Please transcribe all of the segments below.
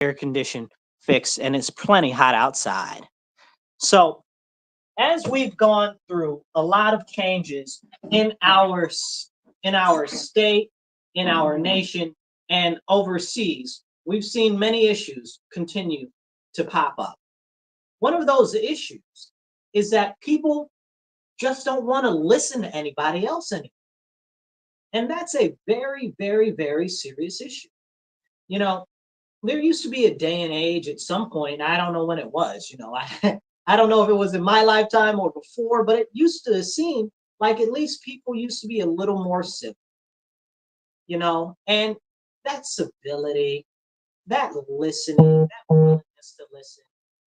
air condition fixed and it's plenty hot outside. So as we've gone through a lot of changes in our state, in our nation, and overseas, we've seen many issues continue to pop up. One of those issues is that people just don't want to listen to anybody else anymore. And that's a very, very, very serious issue. You know, there used to be a day and age at some point, I don't know when it was, I don't know if it was in my lifetime or before, but it used to seem like at least people used to be a little more civil, and that civility, that listening, that willingness to listen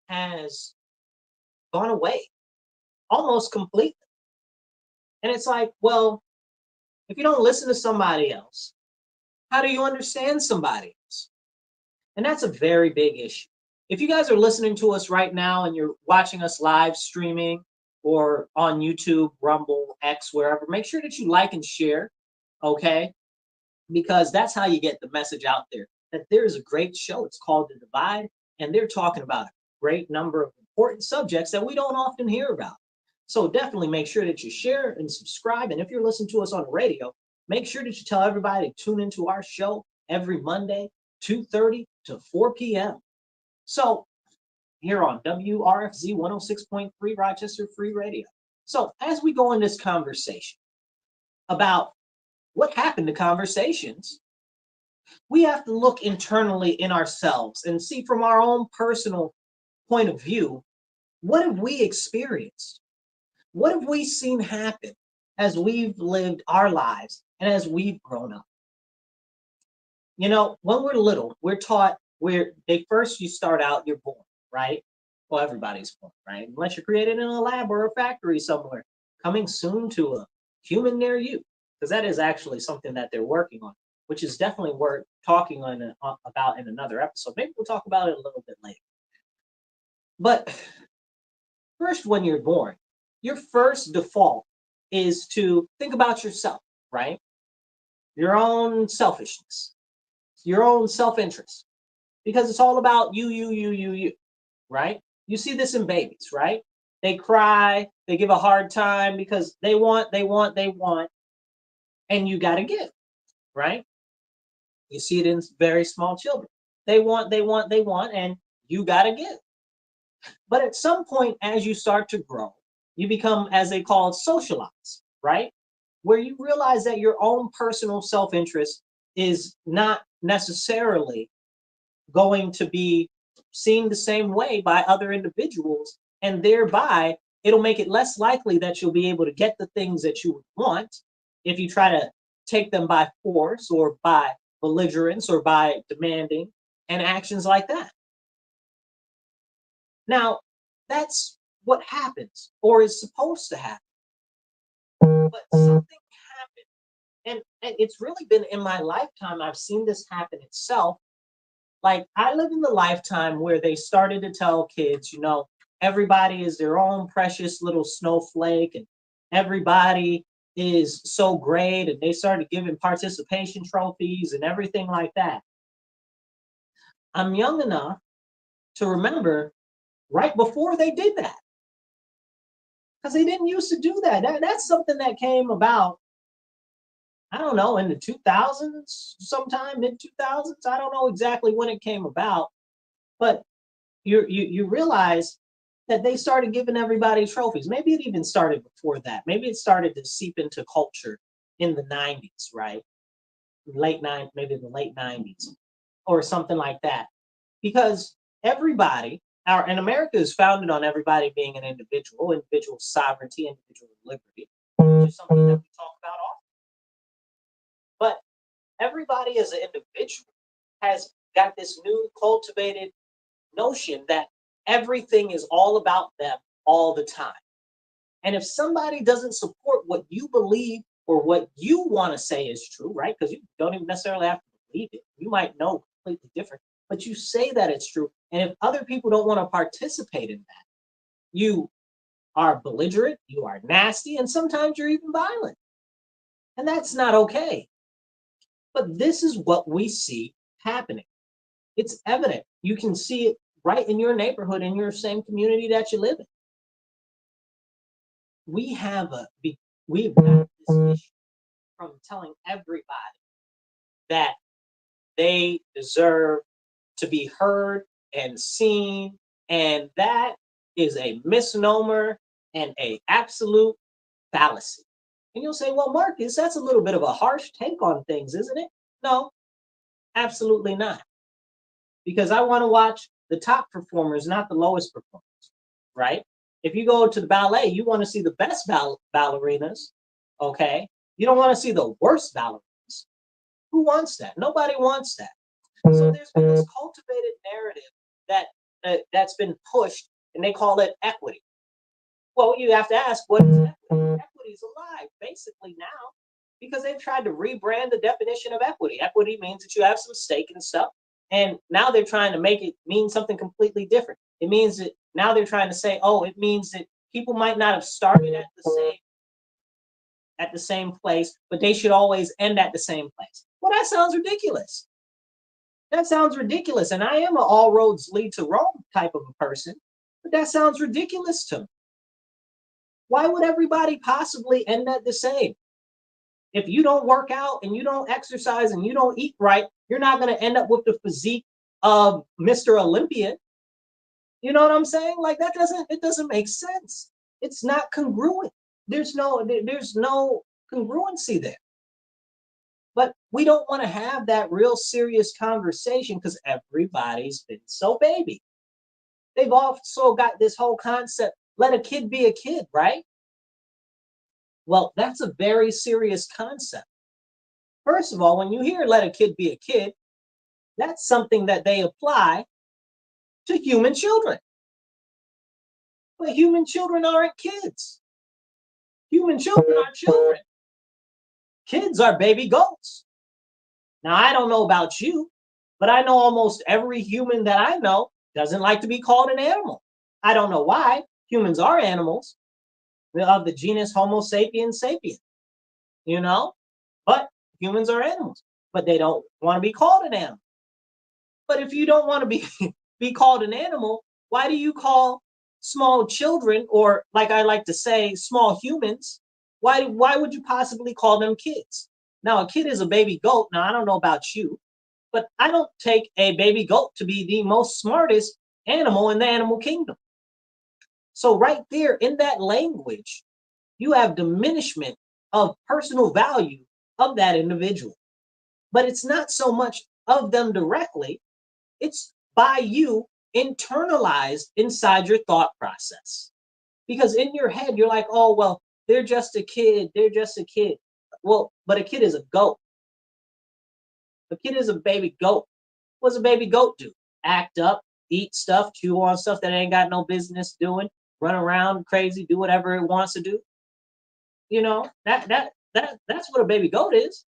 has gone away almost completely. And it's like, well, if you don't listen to somebody else, how do you understand somebody else? And that's a very big issue. If you guys are listening to us right now and you're watching us live streaming or on YouTube, Rumble, X, wherever, make sure that you like and share, okay? Because that's how you get the message out there, that there is a great show. It's called The Divide, and they're talking about a great number of important subjects that we don't often hear about. So definitely make sure that you share and subscribe. And if you're listening to us on the radio, make sure that you tell everybody to tune into our show every Monday, 2:30 to 4 p.m. So here on WRFZ 106.3 Rochester Free Radio. So as we go in this conversation about what happened to conversations, we have to look internally in ourselves and see from our own personal point of view, what have we experienced? What have we seen happen as we've lived our lives and as we've grown up? When we're little, we're taught you start out, you're born, right? Well, everybody's born, right? Unless you're created in a lab or a factory somewhere, coming soon to a human near you, because that is actually something that they're working on, which is definitely worth talking about in another episode. Maybe we'll talk about it a little bit later. But first, when you're born, your first default is to think about yourself, right? Your own selfishness, your own self-interest, because it's all about you, right? You see this in babies, right? They cry, they give a hard time because they want, and you got to give, right? You see it in very small children. They want, and you got to give. But at some point, as you start to grow, you become, as they call it, socialized, right? Where you realize that your own personal self-interest is not necessarily going to be seen the same way by other individuals, and thereby it'll make it less likely that you'll be able to get the things that you want if you try to take them by force or by belligerence or by demanding and actions like that. Now, that's what happens or is supposed to happen. But something happened, and it's really been in my lifetime, I've seen this happen itself. Like, I live in the lifetime where they started to tell kids, everybody is their own precious little snowflake, and everybody is so great, and they started giving participation trophies and everything like that. I'm young enough to remember right before they did that, because they didn't used to do that. That's something that came about, I don't know, in the 2000s, sometime mid-2000s. I don't know exactly when it came about, but you realize that they started giving everybody trophies. Maybe it even started before that. Maybe it started to seep into culture in the 90s, right? Maybe the late 90s or something like that. Because everybody, and America is founded on everybody being an individual sovereignty, individual liberty, which is something that we talk about often. But everybody as an individual has got this new cultivated notion that everything is all about them all the time. And if somebody doesn't support what you believe or what you want to say is true, right? Because you don't even necessarily have to believe it. You might know completely different, but you say that it's true. And if other people don't want to participate in that, you are belligerent, you are nasty, and sometimes you're even violent. And that's not okay. But this is what we see happening. It's evident. You can see it right in your neighborhood, in your same community that you live in. We've got this issue from telling everybody that they deserve to be heard and seen, and that is a misnomer and a absolute fallacy. And you'll say, well, Marcus, that's a little bit of a harsh take on things, isn't it? No, absolutely not. Because I want to watch the top performers, not the lowest performers, right? If you go to the ballet, you want to see the best ballerinas, okay? You don't want to see the worst ballerinas. Who wants that? Nobody wants that. So there's been this cultivated narrative that's been pushed, and they call it equity. Well, you have to ask, what is equity? Equity is alive, basically, now, because they've tried to rebrand the definition of equity. Equity means that you have some stake in stuff, and now they're trying to make it mean something completely different. It means that now they're trying to say, oh, it means that people might not have started at the same place, but they should always end at the same place. Well, that sounds ridiculous. That sounds ridiculous. And I am an all roads lead to Rome type of a person, but that sounds ridiculous to me. Why would everybody possibly end at the same? If you don't work out and you don't exercise and you don't eat right, you're not going to end up with the physique of Mr. Olympia. You know what I'm saying? Like it doesn't make sense. It's not congruent. There's no congruency there. But we don't want to have that real serious conversation because everybody's been so baby. They've also got this whole concept, let a kid be a kid, right? Well, that's a very serious concept. First of all, when you hear let a kid be a kid, that's something that they apply to human children. But human children aren't kids. Human children are children. Kids are baby goats. Now, I don't know about you, but I know almost every human that I know doesn't like to be called an animal. I don't know why. Humans are animals of the genus Homo sapiens sapiens, but humans are animals, but they don't want to be called an animal. But if you don't want to be called an animal, why do you call small children, or like I like to say, small humans, why would you possibly call them kids? Now, a kid is a baby goat. Now, I don't know about you, but I don't take a baby goat to be the most smartest animal in the animal kingdom. So right there in that language, you have diminishment of personal value of that individual. But it's not so much of them directly, it's by you internalized inside your thought process. Because in your head, you're like, oh, well, they're just a kid. They're just a kid. Well, but a kid is a goat. A kid is a baby goat. What does a baby goat do? Act up, eat stuff, chew on stuff that it ain't got no business doing, run around crazy, do whatever it wants to do. That's what a baby goat is.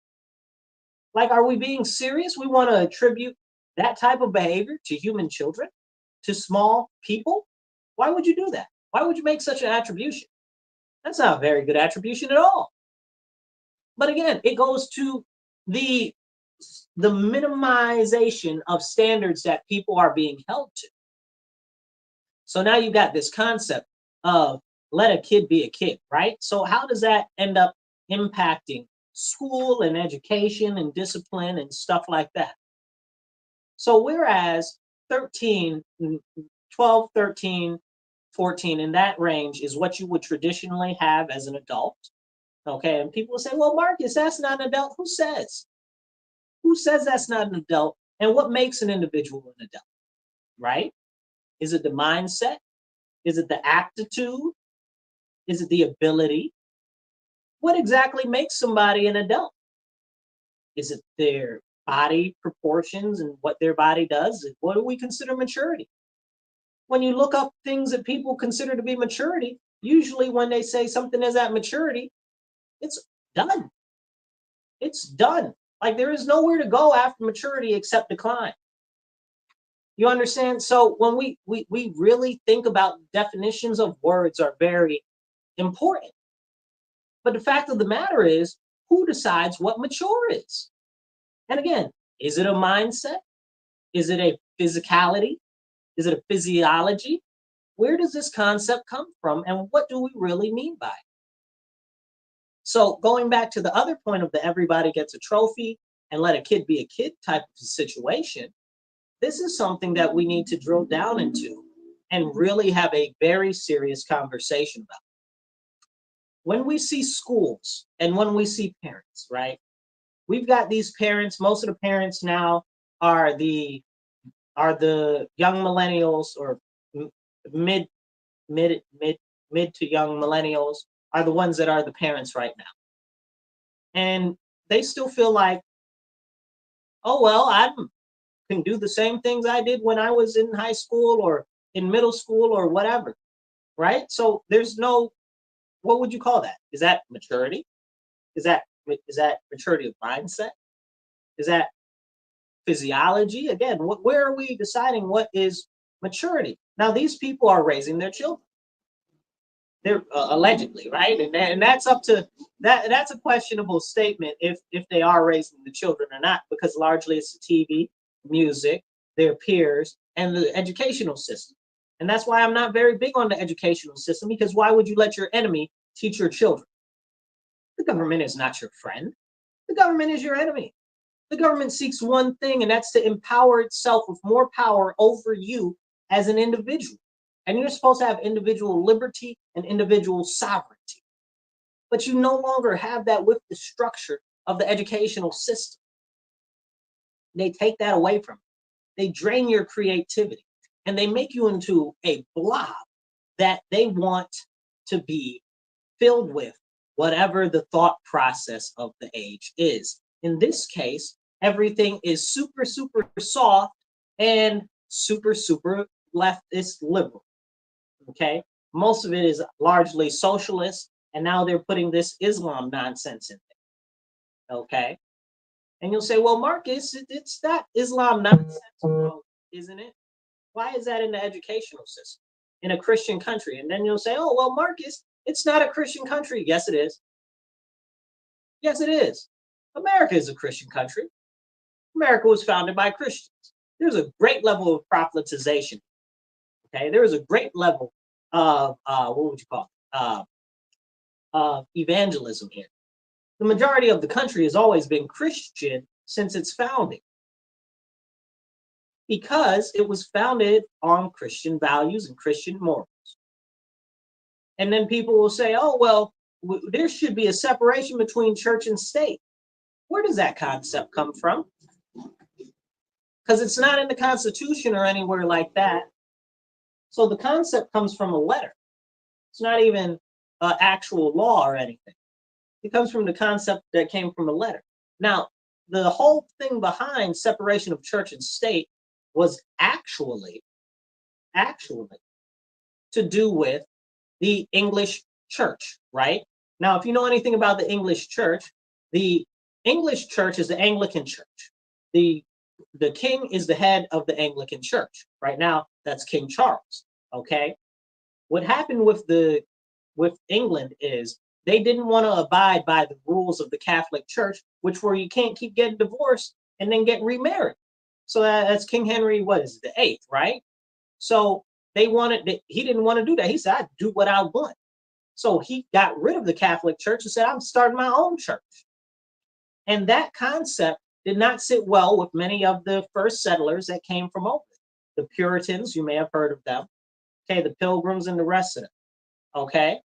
Like, are we being serious? We want to attribute that type of behavior to human children, to small people? Why would you do that? Why would you make such an attribution? That's not a very good attribution at all. But again, it goes to the minimization of standards that people are being held to. So now you've got this concept of let a kid be a kid, right? So how does that end up impacting school and education and discipline and stuff like that? So whereas 13, 12, 13, 14, in that range is what you would traditionally have as an adult, okay? And people will say, well, Marcus, that's not an adult. Who says? Who says that's not an adult? And what makes an individual an adult, right? Is it the mindset? Is it the aptitude? Is it the ability? What exactly makes somebody an adult? Is it their body proportions and what their body does? What do we consider maturity? When you look up things that people consider to be maturity, usually when they say something is at maturity, it's done. It's done. Like there is nowhere to go after maturity except decline. You understand? So when we really think about definitions of words are very important. But the fact of the matter is, who decides what mature is? And again, is it a mindset? Is it a physicality? Is it a physiology? Where does this concept come from, and what do we really mean by it? So going back to the other point of the everybody gets a trophy and let a kid be a kid type of situation, this is something that we need to drill down into and really have a very serious conversation about. When we see schools and when we see parents, right? We've got these parents, most of the parents now are the young millennials or mid mid to young millennials are the ones that are the parents right now. And they still feel like, oh well, I can do the same things I did when I was in high school or in middle school or whatever, right? So there's no, what would you call that? Is that maturity? Is that maturity of mindset? Is that physiology? Again, where are we deciding what is maturity? Now these people are raising their children. They're allegedly, right? And that's up to that's a questionable statement if they are raising the children or not, because largely it's the TV, music, their peers, and the educational system. And that's why I'm not very big on the educational system, because why would you let your enemy teach your children? The government is not your friend. The government is your enemy. The government seeks one thing, and that's to empower itself with more power over you as an individual. And you're supposed to have individual liberty and individual sovereignty. But you no longer have that with the structure of the educational system. They take that away from you. They drain your creativity, and they make you into a blob that they want to be filled with whatever the thought process of the age is. In this case, everything is super, super soft and super, super leftist liberal. Okay, most of it is largely socialist, and now they're putting this Islam nonsense in there. Okay, and you'll say, well, Marcus, it's not Islam nonsense, well, isn't it? Why is that in the educational system in a Christian country? And then you'll say, oh, well, Marcus, it's not a Christian country. Yes, it is. Yes, it is. America is a Christian country. America was founded by Christians. There's a great level of prophetization. Okay, there is a great level of what would you call it? Evangelism here. The majority of the country has always been Christian since its founding, because it was founded on Christian values and Christian morals. And then people will say, oh, well, there should be a separation between church and state. Where does that concept come from? Because it's not in the Constitution or anywhere like that. So the concept comes from a letter. It's not even actual law or anything. It comes from the concept that came from a letter. Now, the whole thing behind separation of church and state was actually to do with the English church, right? Now, if you know anything about the English church is the Anglican church. The king is the head of the Anglican church. Right now, that's King Charles. Okay. What happened with England is they didn't want to abide by the rules of the Catholic Church, which were you can't keep getting divorced and then get remarried. So that's King Henry, what is it, the eighth, right? So he didn't want to do that. He said, I do what I want. So he got rid of the Catholic Church and said, I'm starting my own church. And that concept did not sit well with many of the first settlers that came from over. The Puritans, you may have heard of them. Okay, the Pilgrims and the rest of them. Okay,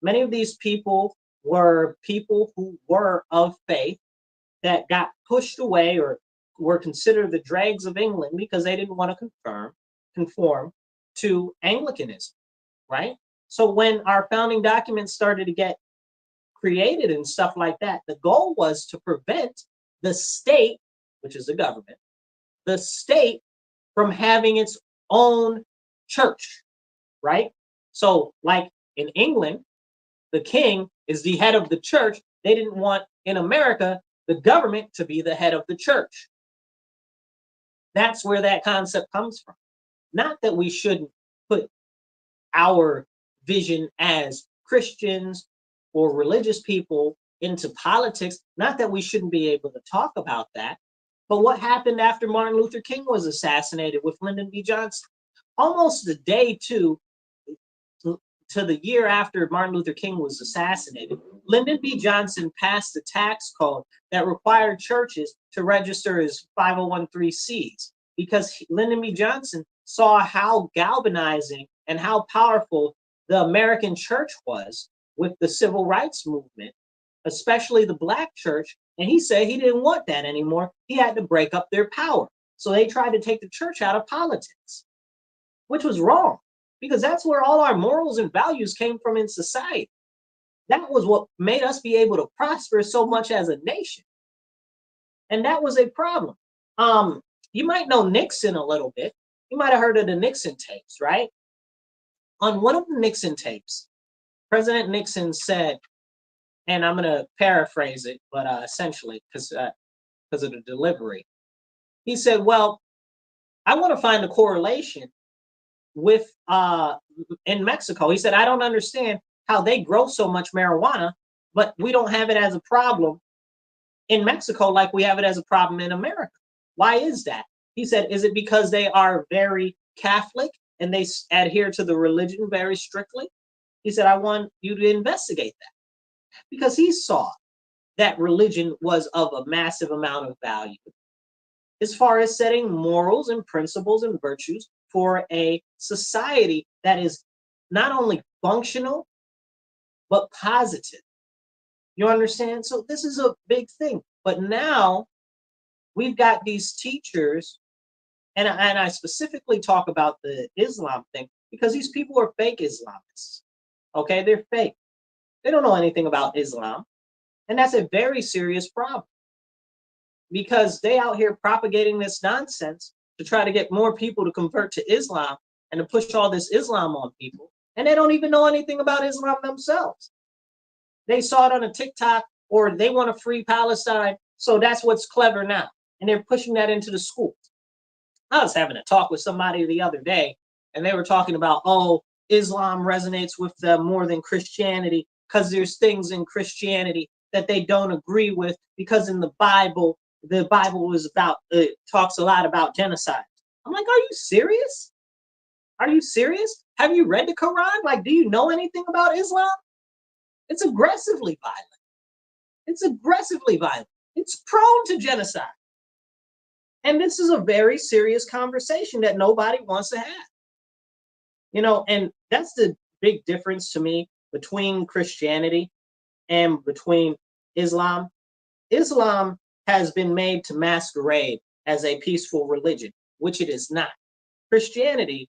many of these people were people who were of faith that got pushed away or were considered the dregs of England because they didn't want to conform to Anglicanism, right? So when our founding documents started to get created and stuff like that, the goal was to prevent the state, which is the government, the state from having its own church, right? So like in England, the king is the head of the church. They didn't want in America the government to be the head of the church. That's where that concept comes from. Not that we shouldn't put our vision as Christians or religious people into politics, not that we shouldn't be able to talk about that, But what happened after Martin Luther King was assassinated with Lyndon B. Johnson? Almost the day to the year after Martin Luther King was assassinated, Lyndon B. Johnson passed a tax code that required churches to register as 501(c)(3)s because Lyndon B. Johnson saw how galvanizing and how powerful the American church was with the civil rights movement, especially the Black church. And he said he didn't want that anymore. He had to break up their power. So they tried to take the church out of politics, which was wrong, because that's where all our morals and values came from in society. That was what made us be able to prosper so much as a nation. And that was a problem. You might know Nixon a little bit. You might have heard of the Nixon tapes, right? On one of the Nixon tapes, President Nixon said, and I'm going to paraphrase it, but essentially, because of the delivery, he said, well, I want to find a correlation with in Mexico. He said, I don't understand how they grow so much marijuana, but we don't have it as a problem in Mexico like we have it as a problem in America. Why is that? He said, is it because they are very Catholic and they adhere to the religion very strictly? He said, I want you to investigate that, because he saw that religion was of a massive amount of value as far as setting morals and principles and virtues for a society that is not only functional, but positive. You understand? So this is a big thing. But now we've got these teachers, and I specifically talk about the Islam thing because these people are fake Islamists. Okay, they're fake. They don't know anything about Islam. And that's a very serious problem, because they out here propagating this nonsense to try to get more people to convert to Islam and to push all this Islam on people. And they don't even know anything about Islam themselves. They saw it on a TikTok, or they want to free Palestine. So that's what's clever now. And they're pushing that into the schools. I was having a talk with somebody the other day, and they were talking about, oh, Islam resonates with them more than Christianity because there's things in Christianity that they don't agree with, because in the Bible was about, talks a lot about genocide. I'm like, are you serious? Are you serious? Have you read the Quran? Like, do you know anything about Islam? It's aggressively violent. It's aggressively violent. It's prone to genocide. And this is a very serious conversation that nobody wants to have. You know, and that's the big difference to me between Christianity and between Islam. Islam has been made to masquerade as a peaceful religion, which it is not. Christianity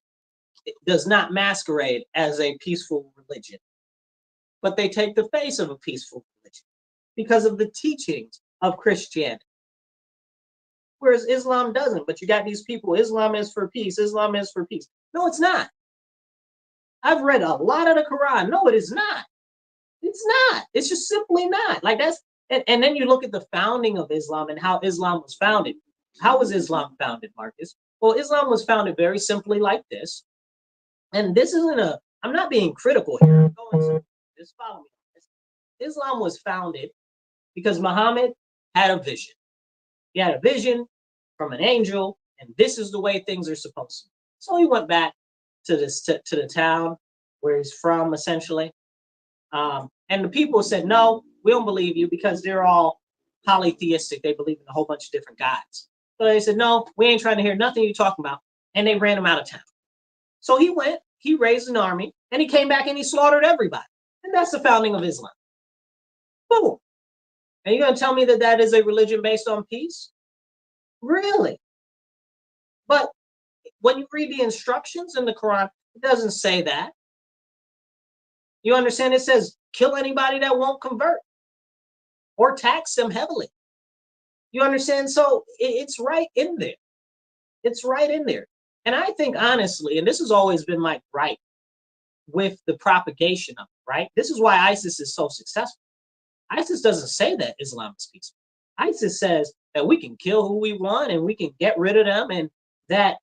does not masquerade as a peaceful religion, but they take the face of a peaceful religion because of the teachings of Christianity. Whereas Islam doesn't. But you got these people, Islam is for peace, Islam is for peace. No, it's not. I've read a lot of the Quran. No, it is not. It's not. It's just simply not. Like that's, and then you look at the founding of Islam and how Islam was founded. How was Islam founded, Marcus? Well, Islam was founded very simply like this. And this isn't a, I'm not being critical here. I'm going somewhere. Just follow me. Islam was founded because Muhammad had a vision. He had a vision from an angel, and this is the way things are supposed to be. So he went back to this to the town where he's from, essentially. And the people said, no, we don't believe you, because they're all polytheistic. They believe in a whole bunch of different gods. So they said, no, we ain't trying to hear nothing you're talking about. And they ran him out of town. So he went, he raised an army, and he came back and he slaughtered everybody. And that's the founding of Islam. Boom. And you're going to tell me that that is a religion based on peace? Really? But when you read the instructions in the Quran, it doesn't say that. You understand? It says, kill anybody that won't convert or tax them heavily. You understand? So it's right in there. It's right in there. And I think, honestly, and this has always been my gripe with the propagation of it, right? This is why ISIS is so successful. ISIS doesn't say that Islam is peaceful. ISIS says that we can kill who we want and we can get rid of them, and that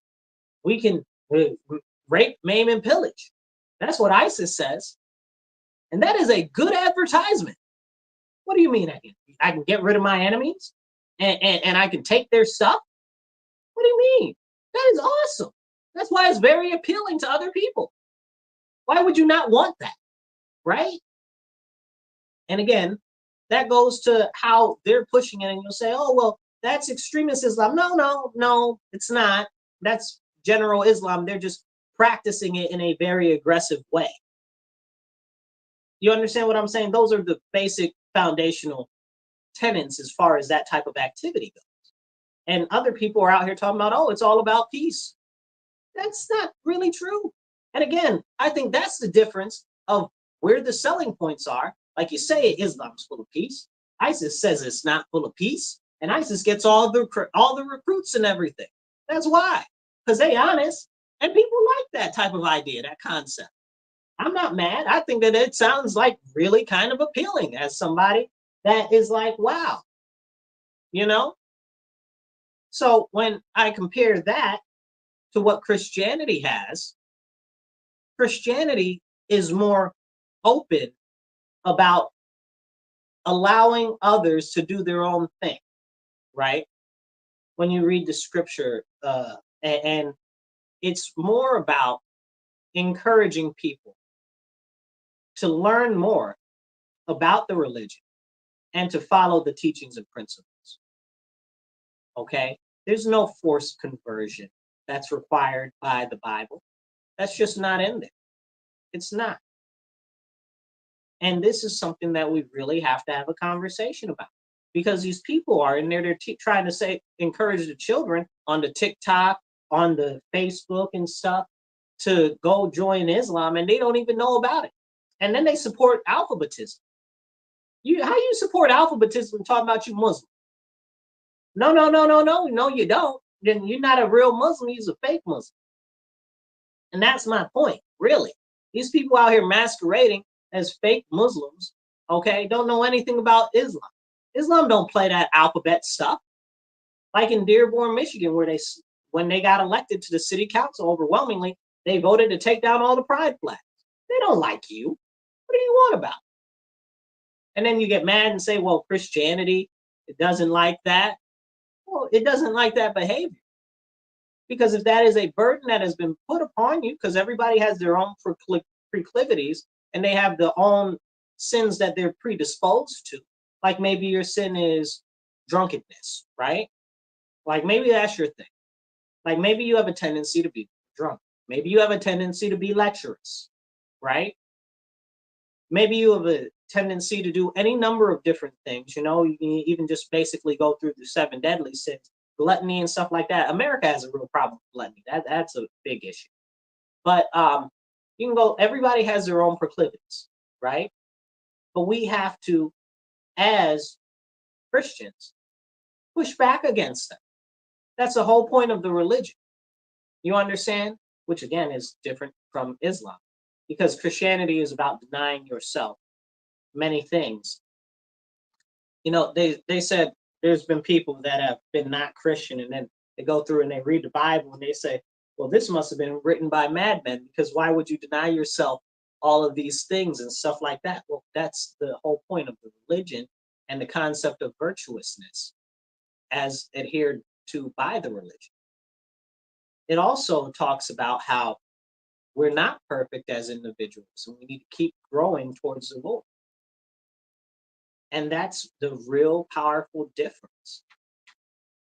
we can rape, maim, and pillage. That's what ISIS says. And that is a good advertisement. What do you mean I can get rid of my enemies? and I can take their stuff? What do you mean? That is awesome. That's why it's very appealing to other people. Why would you not want that? Right? And again, that goes to how they're pushing it. And you'll say, oh, well, that's extremist Islam. No, it's not. That's general Islam. They're just practicing it in a very aggressive way. You understand what I'm saying? Those are the basic foundational tenets as far as that type of activity goes. And other people are out here talking about, oh, it's all about peace. That's not really true. And again, I think that's the difference of where the selling points are. Like you say, Islam's full of peace. ISIS says it's not full of peace, and ISIS gets all the recruits and everything. That's why, because they honest, and people like that type of idea, that concept. I'm not mad. I think that it sounds like really kind of appealing as somebody that is like, wow, you know? So when I compare that to what Christianity has, Christianity is more open about allowing others to do their own thing, right? When you read the scripture, and it's more about encouraging people to learn more about the religion and to follow the teachings and principles. Okay? There's no forced conversion that's required by the Bible. That's just not in there. It's not. And this is something that we really have to have a conversation about, because these people are in there, they're trying to encourage the children on the TikTok, on the Facebook and stuff to go join Islam, and they don't even know about it. And then they support alphabetism. How you support alphabetism and talk about you Muslim? No, you don't. Then you're not a real Muslim, you're a fake Muslim. And that's my point, really. These people out here masquerading as fake Muslims, okay, don't know anything about Islam. Islam don't play that alphabet stuff. Like in Dearborn, Michigan, where when they got elected to the city council, overwhelmingly, they voted to take down all the pride flags. They don't like you. What do you want about it? And then you get mad and say, well, Christianity, it doesn't like that. Well, it doesn't like that behavior. Because if that is a burden that has been put upon you, because everybody has their own proclivities and they have their own sins that they're predisposed to. Like maybe your sin is drunkenness, right? Like maybe that's your thing. Like maybe you have a tendency to be drunk. Maybe you have a tendency to be lecherous, right? Maybe you have a tendency to do any number of different things. You know, you can even just basically go through the 7 deadly sins, gluttony and stuff like that. America has a real problem with gluttony. That's a big issue. But you can go, everybody has their own proclivities, right? But we have to, as Christians, push back against them. That's the whole point of the religion. You understand? Which again is different from Islam, because Christianity is about denying yourself many things. You know, they said there's been people that have been not Christian, and then they go through and they read the Bible and they say, well, this must have been written by madmen, because why would you deny yourself all of these things and stuff like that? Well, that's the whole point of the religion and the concept of virtuousness as adhered to by the religion. It also talks about how we're not perfect as individuals and we need to keep growing towards the Lord. And that's the real powerful difference,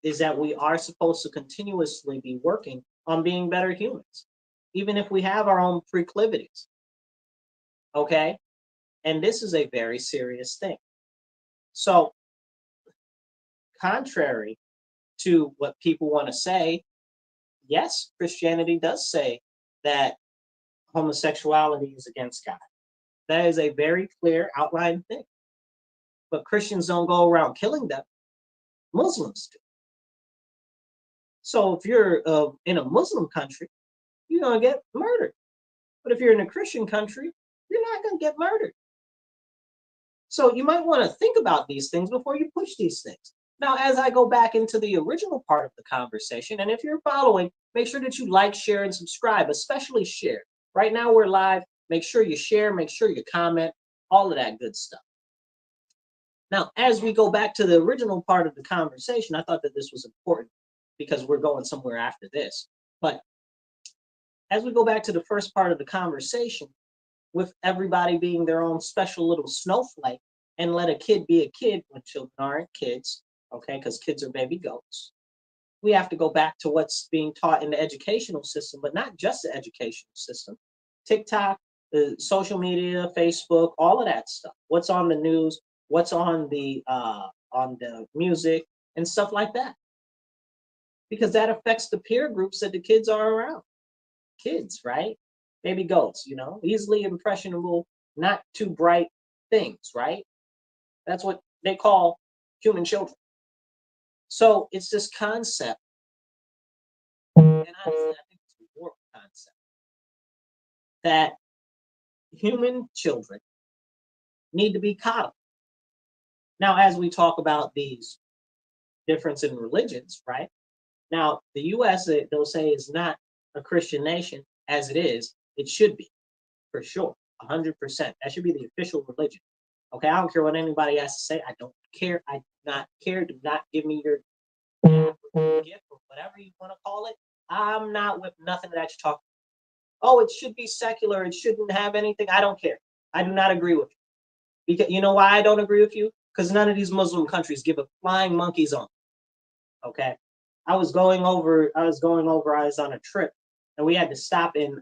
is that we are supposed to continuously be working on being better humans, even if we have our own proclivities. Okay? And this is a very serious thing. So, contrary to what people want to say, yes, Christianity does say that homosexuality is against God. That is a very clear outlined thing. But Christians don't go around killing them. Muslims do. So if you're in a Muslim country, you're going to get murdered. But if you're in a Christian country, you're not going to get murdered. So you might want to think about these things before you push these things. Now, as I go back into the original part of the conversation, and if you're following, make sure that you like, share, and subscribe, especially share. Right now we're live. Make sure you share, make sure you comment, all of that good stuff. Now, as we go back to the original part of the conversation, I thought that this was important because we're going somewhere after this. But as we go back to the first part of the conversation, with everybody being their own special little snowflake, and let a kid be a kid when children aren't kids, okay, because kids are baby goats. We have to go back to what's being taught in the educational system, but not just the educational system. TikTok, the social media, Facebook, all of that stuff. What's on the news? What's on the music and stuff like that? Because that affects the peer groups that the kids are around. Kids, right? Baby goats, easily impressionable, not too bright things, right? That's what they call human children. So it's this concept, and honestly, I think it's a warped concept, that human children need to be coddled. Now, as we talk about these difference in religions, right? Now, the U.S., they'll say, is not a Christian nation as it is. It should be, for sure, 100%. That should be the official religion. Okay, I don't care what anybody has to say. I don't care. I do not care. Do not give me your gift or whatever you want to call it. I'm not with nothing that you're talking about. Oh, it should be secular. It shouldn't have anything. I don't care. I do not agree with you. Because you know why I don't agree with you? Because none of these Muslim countries give a flying monkeys on. Okay, I was on a trip, and we had to stop in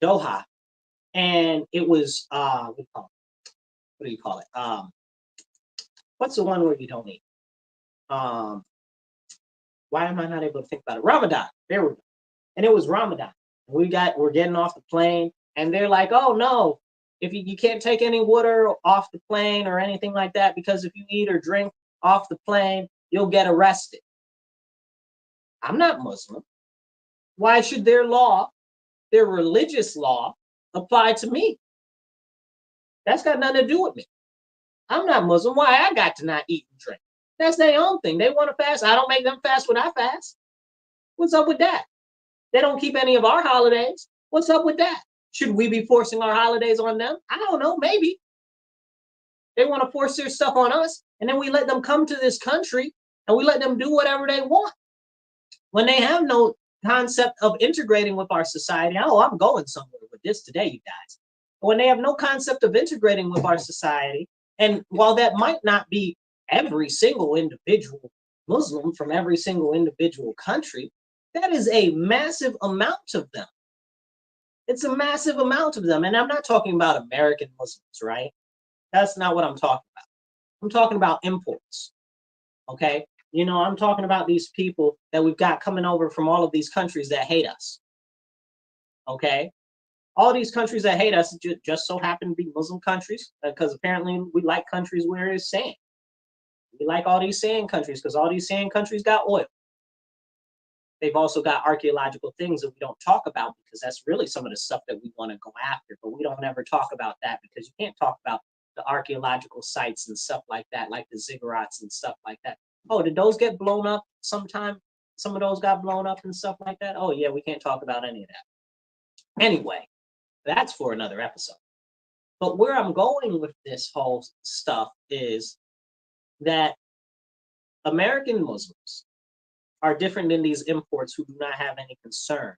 Doha, and it was what do you call it? What's the one where you don't eat? Why am I not able to think about it? Ramadan. There we go. And it was Ramadan. We're getting off the plane, and they're like, "Oh no, if you can't take any water off the plane or anything like that, because if you eat or drink off the plane, you'll get arrested." I'm not Muslim. Why should their law, their religious law, apply to me? That's got nothing to do with me. I'm not Muslim. Why I got to not eat and drink? That's their own thing. They want to fast. I don't make them fast when I fast. What's up with that? They don't keep any of our holidays. What's up with that? Should we be forcing our holidays on them? I don't know. Maybe. They want to force their stuff on us, and then we let them come to this country, and we let them do whatever they want. When they have no concept of integrating with our society, oh, I'm going somewhere with this today, you guys. When they have no concept of integrating with our society, and while that might not be every single individual Muslim from every single individual country, that is a massive amount of them. It's a massive amount of them. And I'm not talking about American Muslims, right? That's not what I'm talking about. I'm talking about imports. Okay? I'm talking about these people that we've got coming over from all of these countries that hate us. Okay? All these countries that hate us just so happen to be Muslim countries, because apparently we like countries where it's sand. We like all these sand countries because all these sand countries got oil. They've also got archaeological things that we don't talk about, because that's really some of the stuff that we want to go after, but we don't ever talk about that, because you can't talk about the archaeological sites and stuff like that, like the ziggurats and stuff like that. Oh, did those get blown up sometime? Some of those got blown up and stuff like that? Oh, yeah, we can't talk about any of that. Anyway, that's for another episode. But where I'm going with this whole stuff is that American Muslims are different than these imports who do not have any concern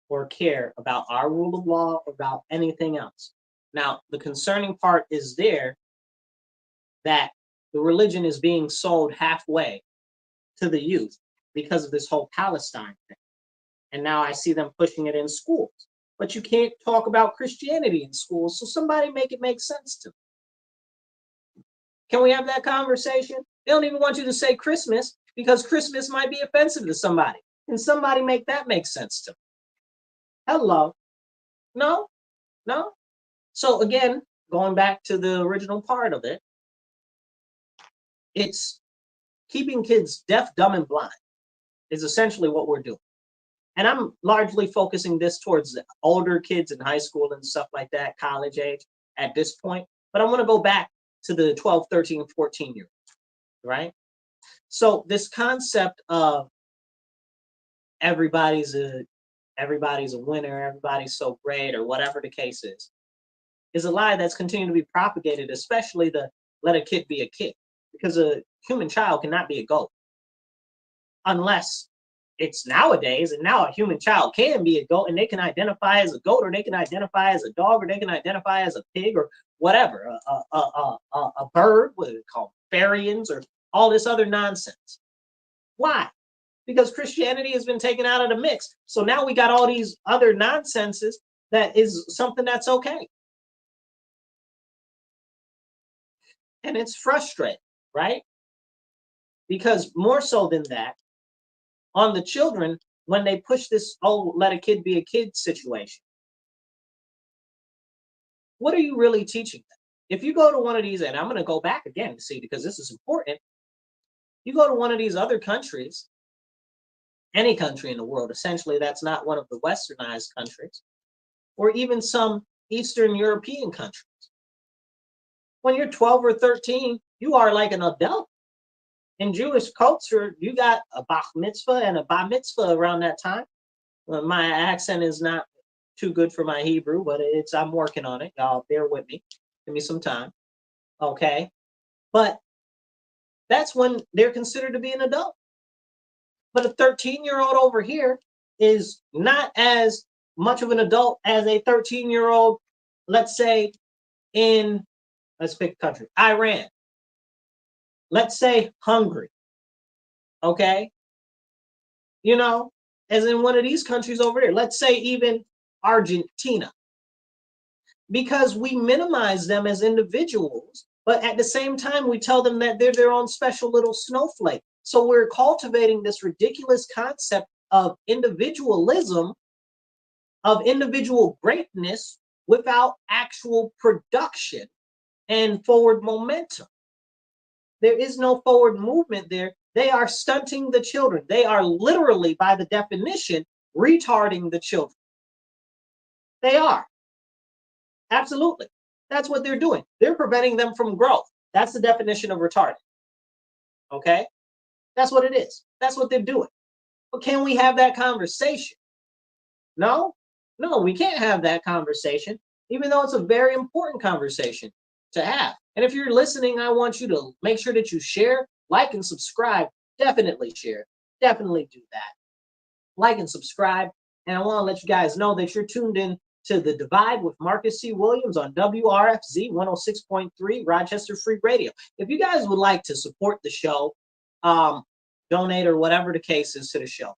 or care about our rule of law or about anything else. Now, the concerning part is there that the religion is being sold halfway to the youth because of this whole Palestine thing. And now I see them pushing it in schools. But you can't talk about Christianity in schools, so somebody make it make sense to them. Can we have that conversation? They don't even want you to say Christmas because Christmas might be offensive to somebody. Can somebody make that make sense to them? Hello? No? No? So again, going back to the original part of it, it's keeping kids deaf, dumb, and blind is essentially what we're doing. And I'm largely focusing this towards the older kids in high school and stuff like that, college age at this point. But I want to go back to the 12, 13, 14-year-olds, right? So this concept of everybody's a winner, everybody's so great, or whatever the case is a lie that's continuing to be propagated, especially the let a kid be a kid, because a human child cannot be a goat unless it's nowadays, and now a human child can be a goat, and they can identify as a goat, or they can identify as a dog, or they can identify as a pig, or whatever, a bird, what do they call farians, or all this other nonsense. Why? Because Christianity has been taken out of the mix. So now we got all these other nonsenses that is something that's okay. And it's frustrating, right? Because more so than that, on the children, when they push this, oh, let a kid be a kid situation, what are you really teaching them? If you go to one of these, and I'm going to go back again to see, because this is important, you go to one of these other countries, any country in the world, essentially, that's not one of the westernized countries, or even some Eastern European countries. When you're 12 or 13, you are like an adult. In Jewish culture, you got a bach mitzvah and a bar mitzvah around that time. My accent is not too good for my Hebrew, but I'm working on it. Y'all bear with me. Give me some time. Okay. But that's when they're considered to be an adult. But a 13-year-old over here is not as much of an adult as a 13-year-old, let's say, in, let's pick a country, Iran. Let's say Hungary. Okay. You know, as in one of these countries over there. Let's say even Argentina. Because we minimize them as individuals, but at the same time, we tell them that they're their own special little snowflake. So we're cultivating this ridiculous concept of individualism, of individual greatness, without actual production and forward momentum. There is no forward movement there. They are stunting the children. They are literally, by the definition, retarding the children. They are. Absolutely. That's what they're doing. They're preventing them from growth. That's the definition of retarded. Okay? That's what it is. That's what they're doing. But can we have that conversation? No? No, we can't have that conversation, even though it's a very important conversation to have. And if you're listening, I want you to make sure that you share, like, and subscribe. Definitely share. Definitely do that. Like and subscribe. And I want to let you guys know that you're tuned in to The Divide with Marcus C. Williams on WRFZ 106.3 Rochester Free Radio. If you guys would like to support the show, donate, or whatever the case is to the show,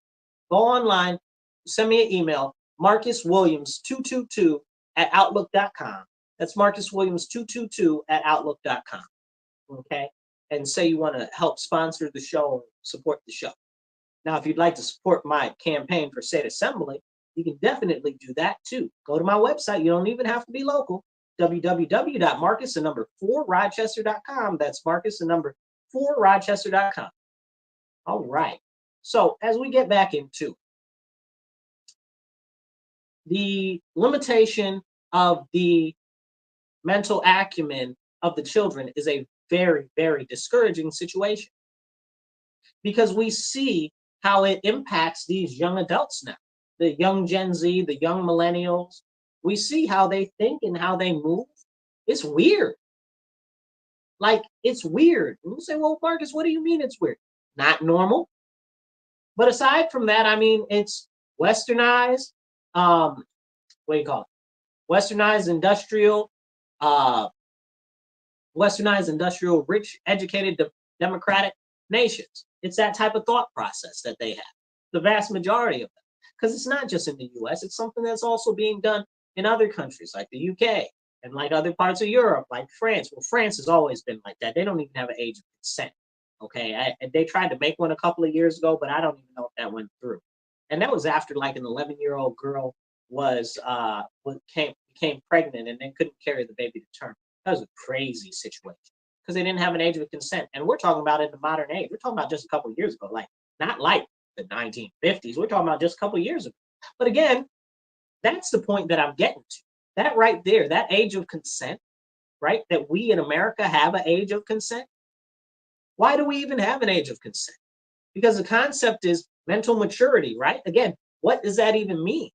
go online, send me an email, marcuswilliams222 at outlook.com. That's marcuswilliams222 at outlook.com. Okay? And say you want to help sponsor the show or support the show. Now, if you'd like to support my campaign for State Assembly, you can definitely do that too. Go to my website. You don't even have to be local. www.marcus4rochester.com. That's Marcus4rochester.com. All right. So as we get back into the limitation of the mental acumen of the children is a very, very discouraging situation, because we see how it impacts these young adults now, the young Gen Z, the young millennials. We see how they think and how they move. It's weird. Like, it's weird. And you say, well, Marcus, what do you mean it's weird? Not normal. But aside from that, I mean, it's westernized, what do you call it? Westernized industrial, rich, educated, democratic nations. It's that type of thought process that they have, the vast majority of them. Because it's not just in the US, it's something that's also being done in other countries like the UK and like other parts of Europe, like France. Well, France has always been like that. They don't even have an age of consent. Okay, they tried to make one a couple of years ago, but I don't even know if that went through. And that was after like an 11-year-old girl became pregnant and then couldn't carry the baby to term. That was a crazy situation because they didn't have an age of consent. And we're talking about in the modern age. We're talking about just a couple of years ago, like not like the 1950s. We're talking about just a couple of years ago. But again, that's the point that I'm getting to. That right there, that age of consent, right? That we in America have an age of consent. Why do we even have an age of consent? Because the concept is mental maturity, right? Again, what does that even mean?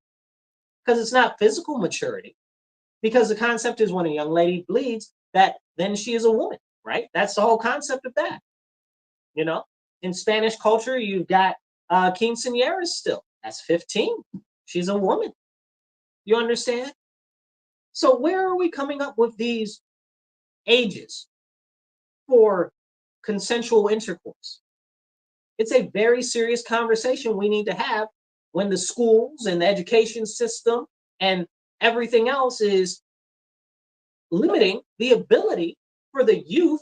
Because it's not physical maturity. Because the concept is when a young lady bleeds, that then she is a woman. right? That's the whole concept of that. You know, in Spanish culture, you've got quinceañeras still. That's 15. She's a woman. You understand? So where are we coming up with these ages for consensual intercourse? It's a very serious conversation we need to have when the schools and the education system and everything else is limiting the ability for the youth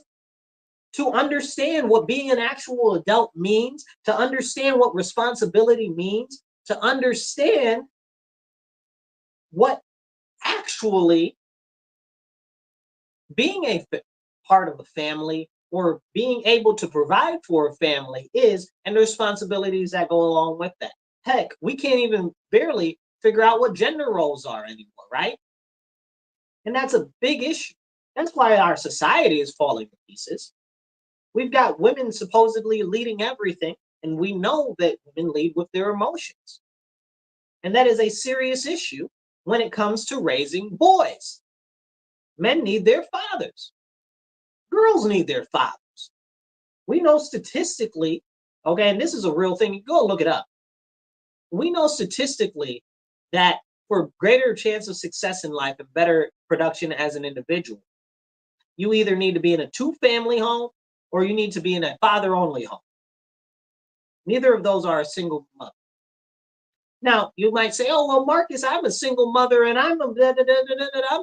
to understand what being an actual adult means, to understand what responsibility means, to understand what actually being a part of a family or being able to provide for a family is, and the responsibilities that go along with that. Heck, we can't even barely figure out what gender roles are anymore, right? And that's a big issue. That's why our society is falling to pieces. We've got women supposedly leading everything, and we know that women lead with their emotions. And that is a serious issue when it comes to raising boys. Men need their fathers. Girls need their fathers. We know statistically, okay, and this is a real thing. You go look it up. We know statistically that for greater chance of success in life and better production as an individual, you either need to be in a two-family home or you need to be in a father-only home. Neither of those are a single mother. Now, you might say, oh, well, Marcus, I'm a single mother and I'm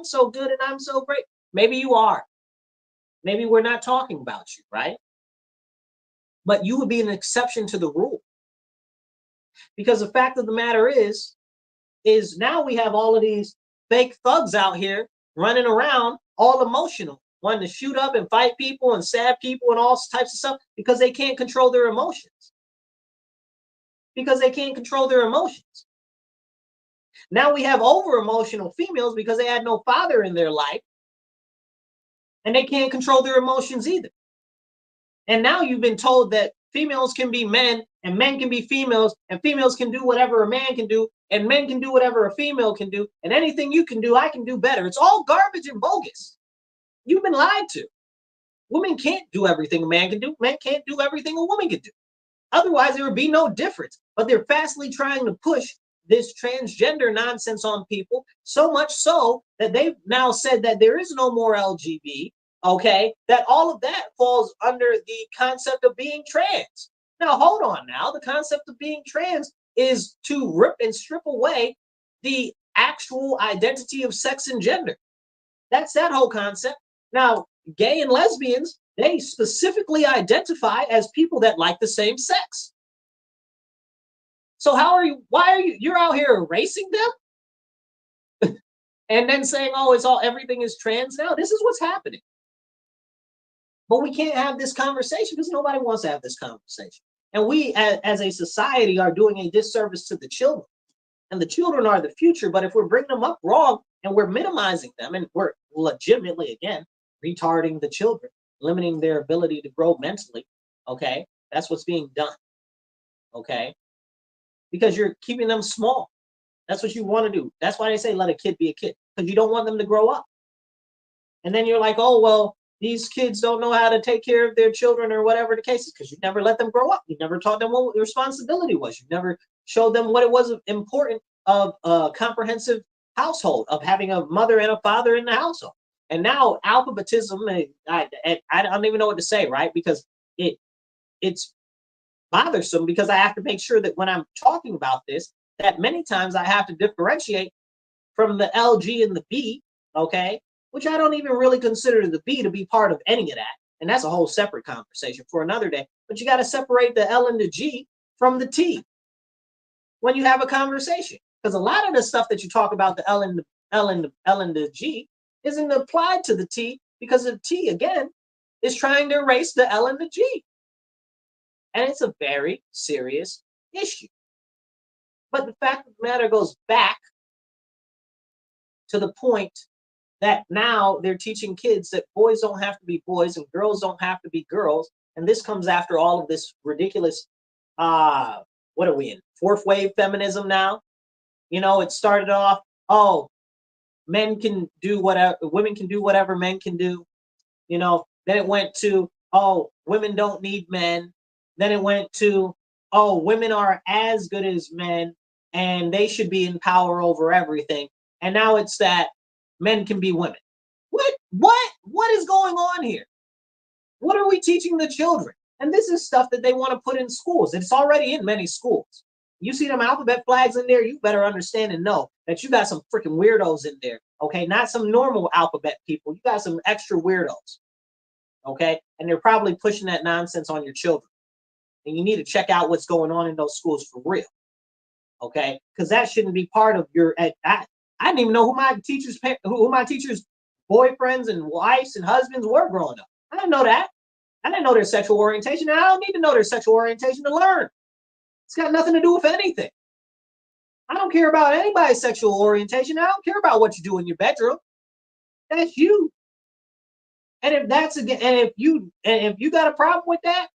so good and I'm so great. Maybe you are. Maybe we're not talking about you, right? But you would be an exception to the rule. Because the fact of the matter is now we have all of these fake thugs out here running around all emotional, wanting to shoot up and fight people and stab people and all types of stuff because they can't control their emotions. Because they can't control their emotions. Now we have over emotional females because they had no father in their life and they can't control their emotions either. And now you've been told that females can be men and men can be females and females can do whatever a man can do and men can do whatever a female can do and anything you can do, I can do better. It's all garbage and bogus. You've been lied to. Women can't do everything a man can do. Men can't do everything a woman can do. Otherwise, there would be no difference. But they're fastly trying to push this transgender nonsense on people, so much so that they've now said that there is no more LGBT, okay? That all of that falls under the concept of being trans. Now, hold on now. The concept of being trans is to rip and strip away the actual identity of sex and gender. That's that whole concept. Now, gay and lesbians, they specifically identify as people that like the same sex. So why are you're out here erasing them? And then saying, oh, everything is trans now? This is what's happening. But we can't have this conversation because nobody wants to have this conversation. And we, as a society, are doing a disservice to the children. And the children are the future, but if we're bringing them up wrong and we're minimizing them and we're legitimately, again, retarding the children, limiting their ability to grow mentally, okay, that's what's being done, okay? Because you're keeping them small. That's what you want to do. That's why they say let a kid be a kid, because you don't want them to grow up. And then you're like, oh, well, these kids don't know how to take care of their children or whatever the case is, because you never let them grow up. You never taught them what the responsibility was. You never showed them what it was important of a comprehensive household, of having a mother and a father in the household. And now alphabetism, I don't even know what to say, right? Because it's bothersome because I have to make sure that when I'm talking about this, that many times I have to differentiate from the LG and the B, okay? Which I don't even really consider the B to be part of any of that. And that's a whole separate conversation for another day. But you got to separate the L and the G from the T when you have a conversation. Because a lot of the stuff that you talk about, the L and the G, isn't applied to the T because the T, again, is trying to erase the L and the G. And it's a very serious issue. But the fact of the matter goes back to the point that now they're teaching kids that boys don't have to be boys and girls don't have to be girls. And this comes after all of this ridiculous, what are we in? Fourth wave feminism now? You know, it started off, oh, men can do whatever, women can do whatever men can do. You know, Then it went to, oh, women don't need men. Then it went to, oh, women are as good as men and they should be in power over everything. And now it's that men can be women. What is going on here? What are we teaching the children? And this is stuff that they want to put in schools. It's already in many schools. You see them alphabet flags in there, you better understand and know that you got some freaking weirdos in there, okay? Not some normal alphabet people. You got some extra weirdos, okay? And they're probably pushing that nonsense on your children. And you need to check out what's going on in those schools for real, okay? Because that shouldn't be part of your. I didn't even know who my teachers' boyfriends and wives and husbands were growing up. I didn't know that. I didn't know their sexual orientation, and I don't need to know their sexual orientation to learn. It's got nothing to do with anything. I don't care about anybody's sexual orientation. I don't care about what you do in your bedroom. That's you. And if that's again, and if you got a problem with that,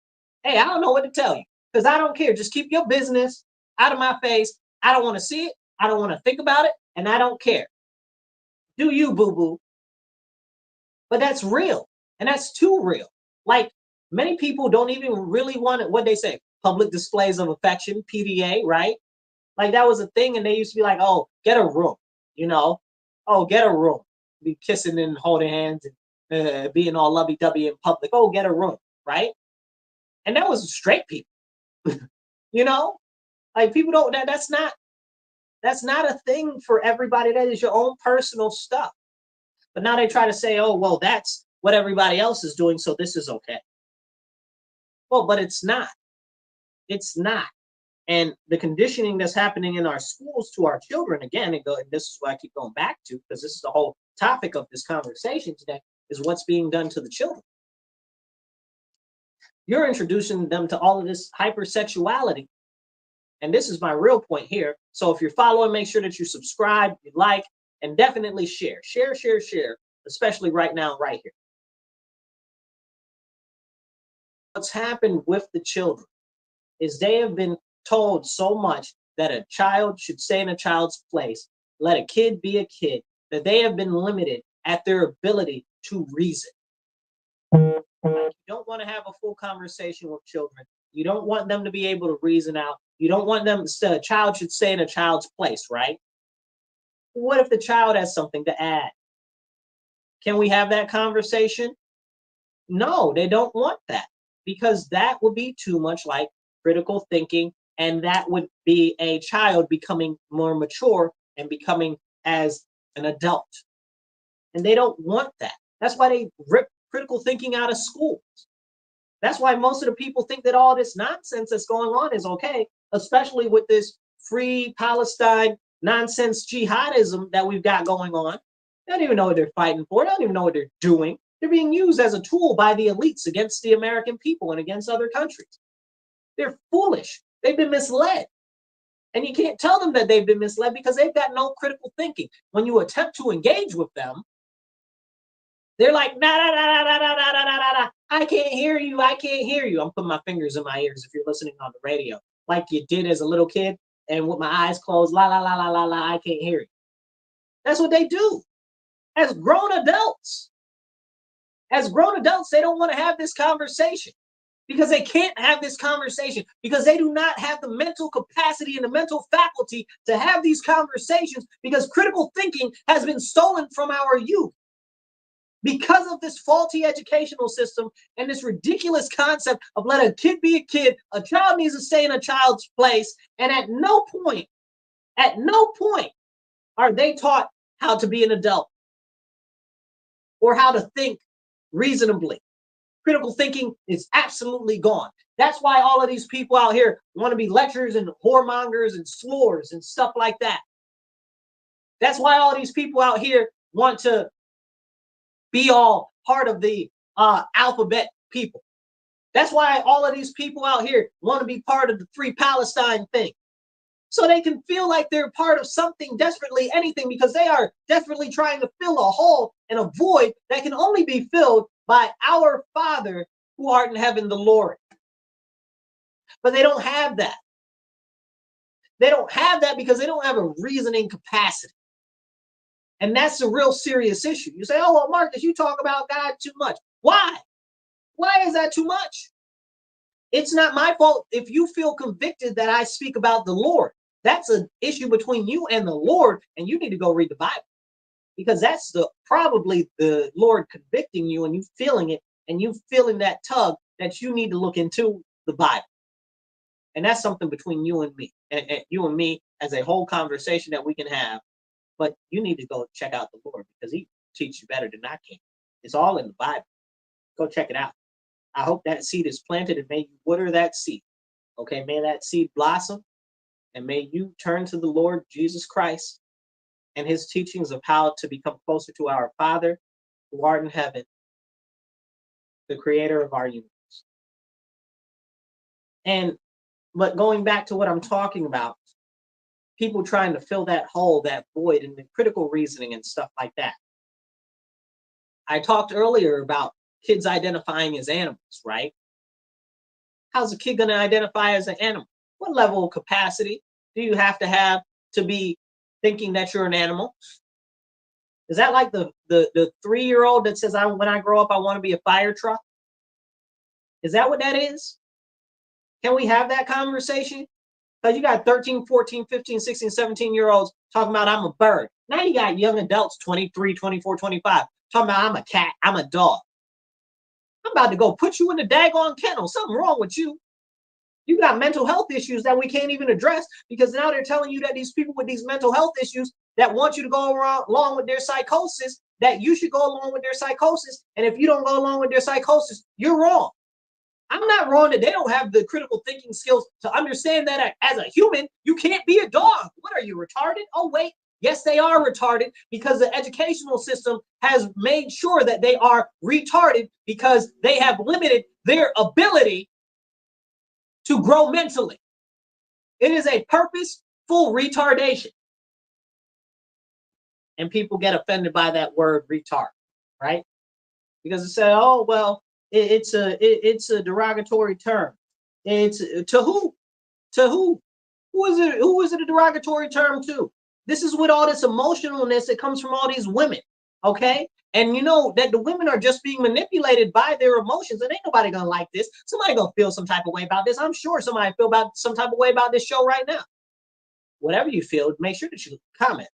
hey, I don't know what to tell you because I don't care. Just keep your business out of my face. I don't want to see it. I don't want to think about it, and I don't care. Do you, boo boo? But that's real, and that's too real. Like many people don't even really want it. What they say, public displays of affection, PDA, right? Like that was a thing, and they used to be like, "Oh, get a room," you know? "Oh, get a room." Be kissing and holding hands and being all lovey-dovey in public. "Oh, get a room," right? And that was straight people, you know? Like people don't. That's not a thing for everybody. That is your own personal stuff. But now they try to say, "Oh, well, that's what everybody else is doing, so this is okay." Well, but it's not. It's not. And the conditioning that's happening in our schools to our children, again, and this is what I keep going back to, because this is the whole topic of this conversation today, is what's being done to the children. You're introducing them to all of this hypersexuality. And this is my real point here. So if you're following, make sure that you subscribe, you like, and definitely share. Share, especially right now, right here. What's happened with the children is they have been told so much that a child should stay in a child's place, let a kid be a kid, that they have been limited at their ability to reason. Like you don't want to have a full conversation with children. You don't want them to be able to reason out. You don't want them to, a child should stay in a child's place, right? What if the child has something to add? Can we have that conversation? No, they don't want that because that would be too much like critical thinking, and that would be a child becoming more mature and becoming as an adult. And they don't want that. That's why they rip critical thinking out of schools. That's why most of the people think that all this nonsense that's going on is okay, especially with this free Palestine nonsense jihadism that we've got going on. They don't even know what they're fighting for. They don't even know what they're doing. They're being used as a tool by the elites against the American people and against other countries. They're foolish. They've been misled. And you can't tell them that they've been misled because they've got no critical thinking. When you attempt to engage with them, they're like, nah, nah, nah, nah, nah, nah, nah, nah, nah. I can't hear you. I can't hear you. I'm putting my fingers in my ears if you're listening on the radio, like you did as a little kid, and with my eyes closed, la, la, la, la, la, la, I can't hear you. That's what they do. As grown adults, they don't want to have this conversation because they can't have this conversation because they do not have the mental capacity and the mental faculty to have these conversations because critical thinking has been stolen from our youth. Because of this faulty educational system and this ridiculous concept of let a kid be a kid, a child needs to stay in a child's place, and at no point are they taught how to be an adult or how to think reasonably. Critical thinking is absolutely gone. That's why all of these people out here want to be lecturers and whoremongers and slurs and stuff like that. That's why all these people out here want to be all part of the alphabet people. That's why all of these people out here want to be part of the Free Palestine thing. So they can feel like they're part of something desperately, anything, because they are desperately trying to fill a hole and a void that can only be filled by our Father who art in heaven, the Lord. But they don't have that. They don't have that because they don't have a reasoning capacity. And that's a real serious issue. You say, oh, well, Marcus, you talk about God too much. Why? Why is that too much? It's not my fault if you feel convicted that I speak about the Lord. That's an issue between you and the Lord, and you need to go read the Bible, because that's probably the Lord convicting you, and you feeling it, and you feeling that tug that you need to look into the Bible. And that's something between you and me, and you and me as a whole conversation that we can have. But you need to go check out the Lord, because he teaches you better than I can. It's all in the Bible. Go check it out. I hope that seed is planted, and may you water that seed. Okay, may that seed blossom, and may you turn to the Lord Jesus Christ and his teachings of how to become closer to our Father who art in heaven, the creator of our universe. But going back to what I'm talking about, people trying to fill that hole, that void, and the critical reasoning and stuff like that. I talked earlier about kids identifying as animals, right? How's a kid going to identify as an animal? What level of capacity do you have to be thinking that you're an animal? Is that like the 3-year-old that says, when I grow up, I want to be a fire truck? Is that what that is? Can we have that conversation? Because you got 13, 14, 15, 16, 17-year-olds talking about I'm a bird. Now you got young adults, 23, 24, 25, talking about I'm a cat, I'm a dog. I'm about to go put you in the daggone kennel. Something wrong with you. You got mental health issues that we can't even address, because now they're telling you that these people with these mental health issues that want you to go along with their psychosis, that you should go along with their psychosis. And if you don't go along with their psychosis, you're wrong. I'm not wrong that they don't have the critical thinking skills to understand that as a human, you can't be a dog. What are you, retarded? Oh, wait. Yes, they are retarded, because the educational system has made sure that they are retarded, because they have limited their ability to grow mentally. It is a purposeful retardation. And people get offended by that word retard, right? Because they say, oh, well, it's a derogatory term. It's to who? To who? Who is it? Who is it a derogatory term to? This is with all this emotionalness that comes from all these women, okay? And you know that the women are just being manipulated by their emotions, and ain't nobody gonna like this. Somebody gonna feel some type of way about this. I'm sure somebody feel about some type of way about this show right now. Whatever you feel, make sure that you comment.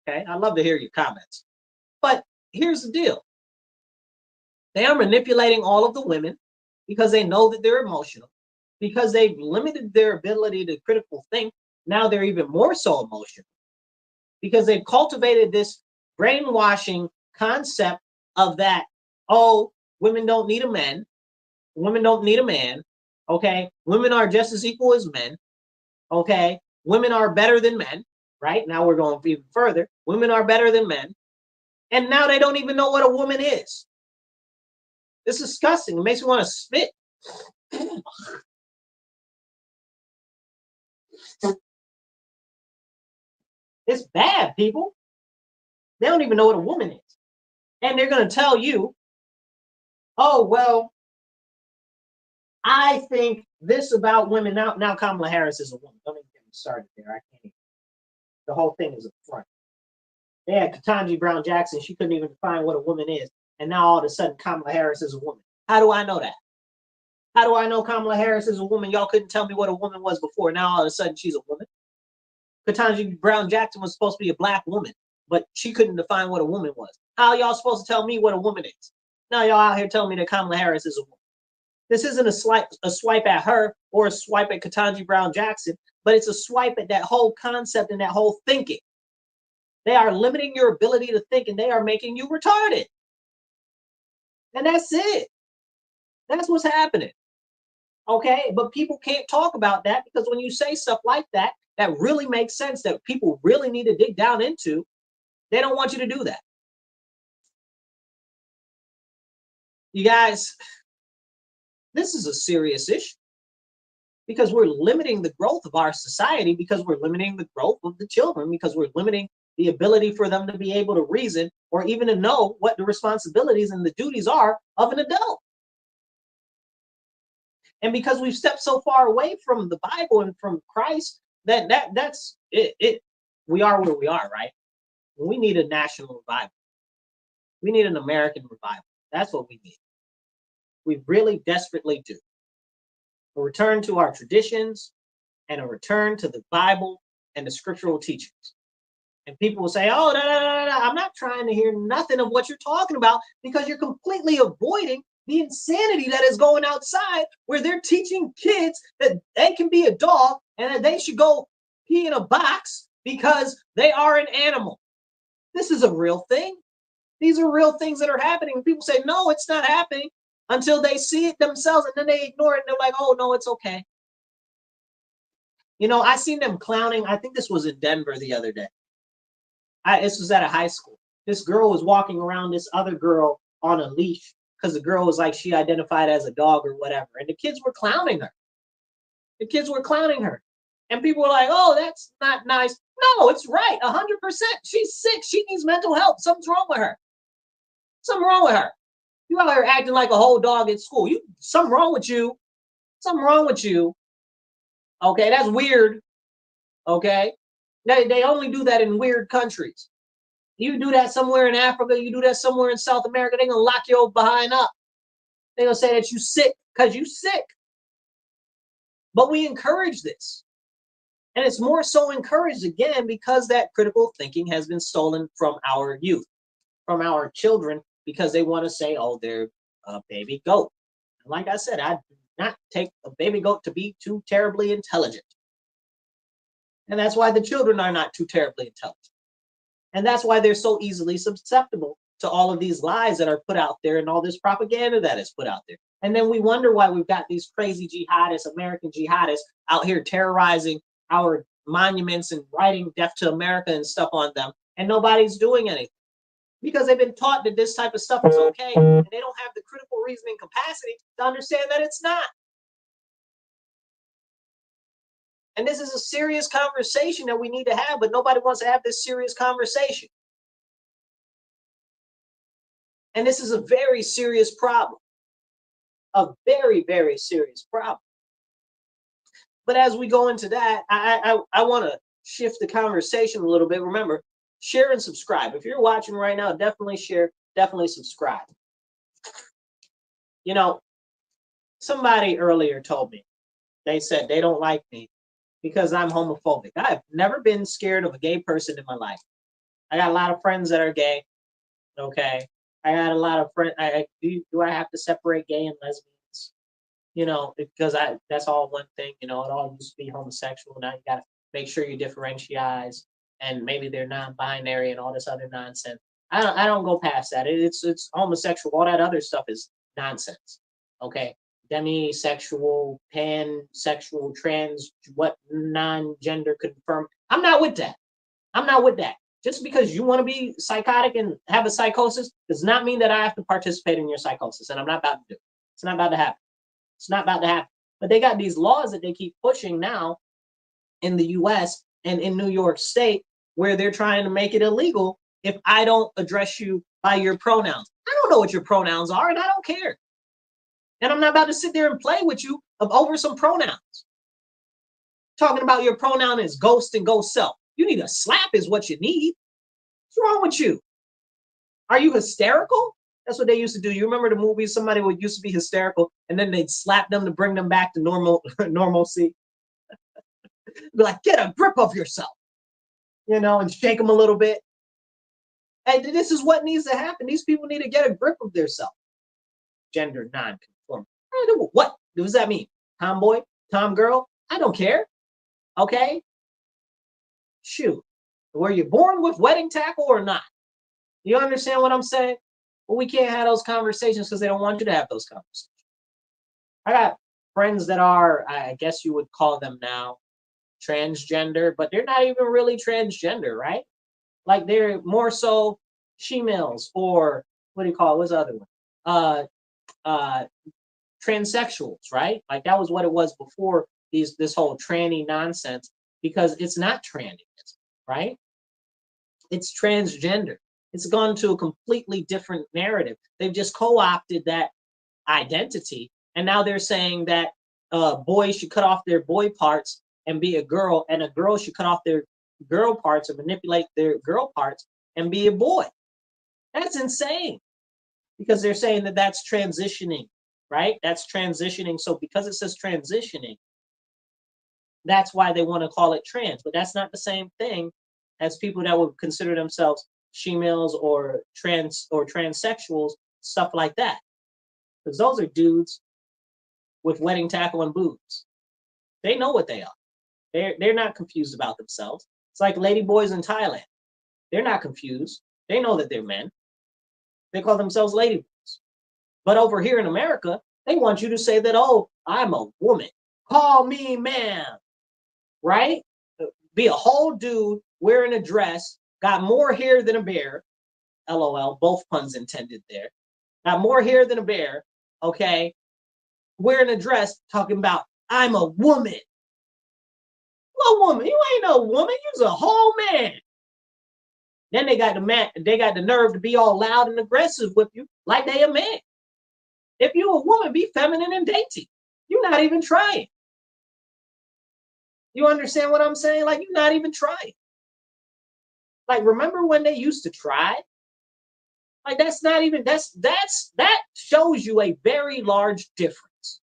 Okay, I love to hear your comments. But here's the deal: they are manipulating all of the women because they know that they're emotional, because they've limited their ability to critical think. Now they're even more so emotional, because they've cultivated this brainwashing concept of that, oh, women don't need a man, women don't need a man, okay? Women are just as equal as men, okay? Women are better than men, right? Now we're going even further. Women are better than men. And now they don't even know what a woman is. It's disgusting. It makes me want to spit. It's bad, people. They don't even know what a woman is. And they're going to tell you, oh, well, I think this about women. Now Kamala Harris is a woman. Don't even get me started there. I can't even. The whole thing is a front. They had Ketanji Brown Jackson. She couldn't even define what a woman is. And now all of a sudden Kamala Harris is a woman. How do I know that? How do I know Kamala Harris is a woman? Y'all couldn't tell me what a woman was before. Now all of a sudden she's a woman. Ketanji Brown Jackson was supposed to be a black woman, but she couldn't define what a woman was. How y'all supposed to tell me what a woman is? Now y'all out here telling me that Kamala Harris is a woman. This isn't a swipe at her or a swipe at Ketanji Brown Jackson, but it's a swipe at that whole concept and that whole thinking. They are limiting your ability to think, and they are making you retarded. And that's it. That's what's happening. Okay, but people can't talk about that, because when you say stuff like that, that really makes sense, that people really need to dig down into, they don't want you to do that. You guys, this is a serious issue, because we're limiting the growth of our society, because we're limiting the growth of the children, because we're limiting the ability for them to be able to reason or even to know what the responsibilities and the duties are of an adult. And because we've stepped so far away from the Bible and from Christ, that's it. We are where we are, right? We need a national revival. We need an American revival. That's what we need. We really desperately do. A return to our traditions and a return to the Bible and the scriptural teachings. And people will say, oh, I'm not trying to hear nothing of what you're talking about, because you're completely avoiding the insanity that is going outside, where they're teaching kids that they can be a dog and that they should go pee in a box because they are an animal. This is a real thing. These are real things that are happening. People say, no, it's not happening, until they see it themselves, and then they ignore it and they're like, oh, no, it's okay. You know, I seen them clowning. I think this was in Denver the other day. This was at a high school. This girl was walking around this other girl on a leash, because the girl was like, she identified as a dog or whatever. And the kids were clowning her. The kids were clowning her. And people were like, oh, that's not nice. No, it's right. 100%. She's sick. She needs mental help. Something's wrong with her. Something wrong with her. You out here acting like a whole dog at school. Something wrong with you. Something wrong with you. Okay, that's weird. Okay. They only do that in weird countries. You do that somewhere in Africa, you do that somewhere in South America, they're going to lock your behind up. They're going to say that you sick because you sick. But we encourage this. And it's more so encouraged, again, because that critical thinking has been stolen from our youth, from our children, because they want to say, oh, they're a baby goat. And like I said, I do not take a baby goat to be too terribly intelligent. And that's why the children are not too terribly intelligent. And that's why they're so easily susceptible to all of these lies that are put out there and all this propaganda that is put out there. And then we wonder why we've got these crazy jihadists, American jihadists, out here terrorizing our monuments and writing death to America and stuff on them, and nobody's doing anything. Because they've been taught that this type of stuff is okay, and they don't have the critical reasoning capacity to understand that it's not. And this is a serious conversation that we need to have, but nobody wants to have this serious conversation. And this is a very serious problem. A very, very serious problem. But as we go into that, I want to shift the conversation a little bit. Remember, share and subscribe. If you're watching right now, definitely share, definitely subscribe. You know, somebody earlier told me, they said they don't like me because I'm homophobic. I've never been scared of a gay person in my life. I got a lot of friends that are gay. Okay. I got a lot of friends. Do I have to separate gay and lesbians? You know, because that's all one thing. You know, it all used to be homosexual. Now you got to make sure you differentiate, and maybe they're non-binary and all this other nonsense. I don't go past that. It's homosexual. All that other stuff is nonsense. Okay. Demisexual, pansexual, trans, what non-gender confirmed. I'm not with that. I'm not with that. Just because you want to be psychotic and have a psychosis does not mean that I have to participate in your psychosis, and I'm not about to do it. It's not about to happen. It's not about to happen. But they got these laws that they keep pushing now in the U.S. and in New York State, where they're trying to make it illegal if I don't address you by your pronouns. I don't know what your pronouns are, and I don't care. And I'm not about to sit there and play with you over some pronouns. Talking about your pronoun is ghost and ghost self. You need a slap is what you need. What's wrong with you? Are you hysterical? That's what they used to do. You remember the movies? Somebody would used to be hysterical, and then they'd slap them to bring them back to normalcy. Be like, get a grip of yourself, you know, and shake them a little bit. And this is what needs to happen. These people need to get a grip of themselves. Gender non-conforming. What does that mean? Tomboy? Tomgirl? I don't care. Okay? Shoot. Were you born with wedding tackle or not? You understand what I'm saying? Well, we can't have those conversations because they don't want you to have those conversations. I got friends that are, I guess you would call them now, transgender, but they're not even really transgender, right? Like they're more so she-males, or what do you call it? What's the other one? Transsexuals, right? Like that was what it was before this whole tranny nonsense, because it's not tranny, right? It's transgender. It's gone to a completely different narrative. They've just co-opted that identity, and now they're saying that boys should cut off their boy parts and be a girl, and a girl should cut off their girl parts or manipulate their girl parts and be a boy. That's insane, because they're saying that that's transitioning. right? That's transitioning. So because it says transitioning, that's why they want to call it trans. But that's not the same thing as people that would consider themselves females or transsexuals, stuff like that. Because those are dudes with wedding tackle and boobs. They know what they are. They're not confused about themselves. It's like lady boys in Thailand. They're not confused. They know that they're men. They call themselves lady boys. But over here in America, they want you to say that, oh, I'm a woman. Call me ma'am. Right? Be a whole dude wearing a dress, got more hair than a bear. LOL, both puns intended there. Got more hair than a bear, okay? Wearing a dress, talking about, I'm a woman. What woman? You ain't no woman. You's a whole man. Then they got the nerve to be all loud and aggressive with you, like they a man. If you a woman, be feminine and dainty. You're not even trying. You understand what I'm saying? Like, you're not even trying. Like, remember when they used to try? Like, that's not even, that shows you a very large difference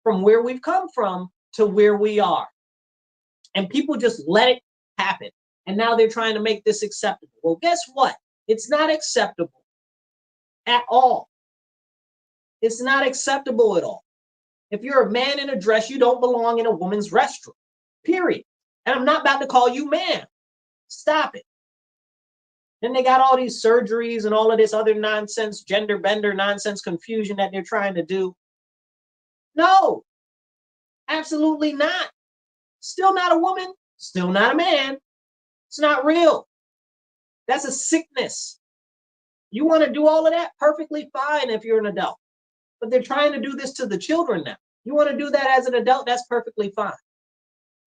from where we've come from to where we are. And people just let it happen. And now they're trying to make this acceptable. Well, guess what? It's not acceptable at all. It's not acceptable at all. If you're a man in a dress, you don't belong in a woman's restroom, period. And I'm not about to call you man. Stop it. Then they got all these surgeries and all of this other nonsense, gender bender nonsense confusion that they're trying to do. No, absolutely not. Still not a woman, still not a man. It's not real. That's a sickness. You want to do all of that? Perfectly fine if you're an adult. But they're trying to do this to the children now. You want to do that as an adult? That's perfectly fine.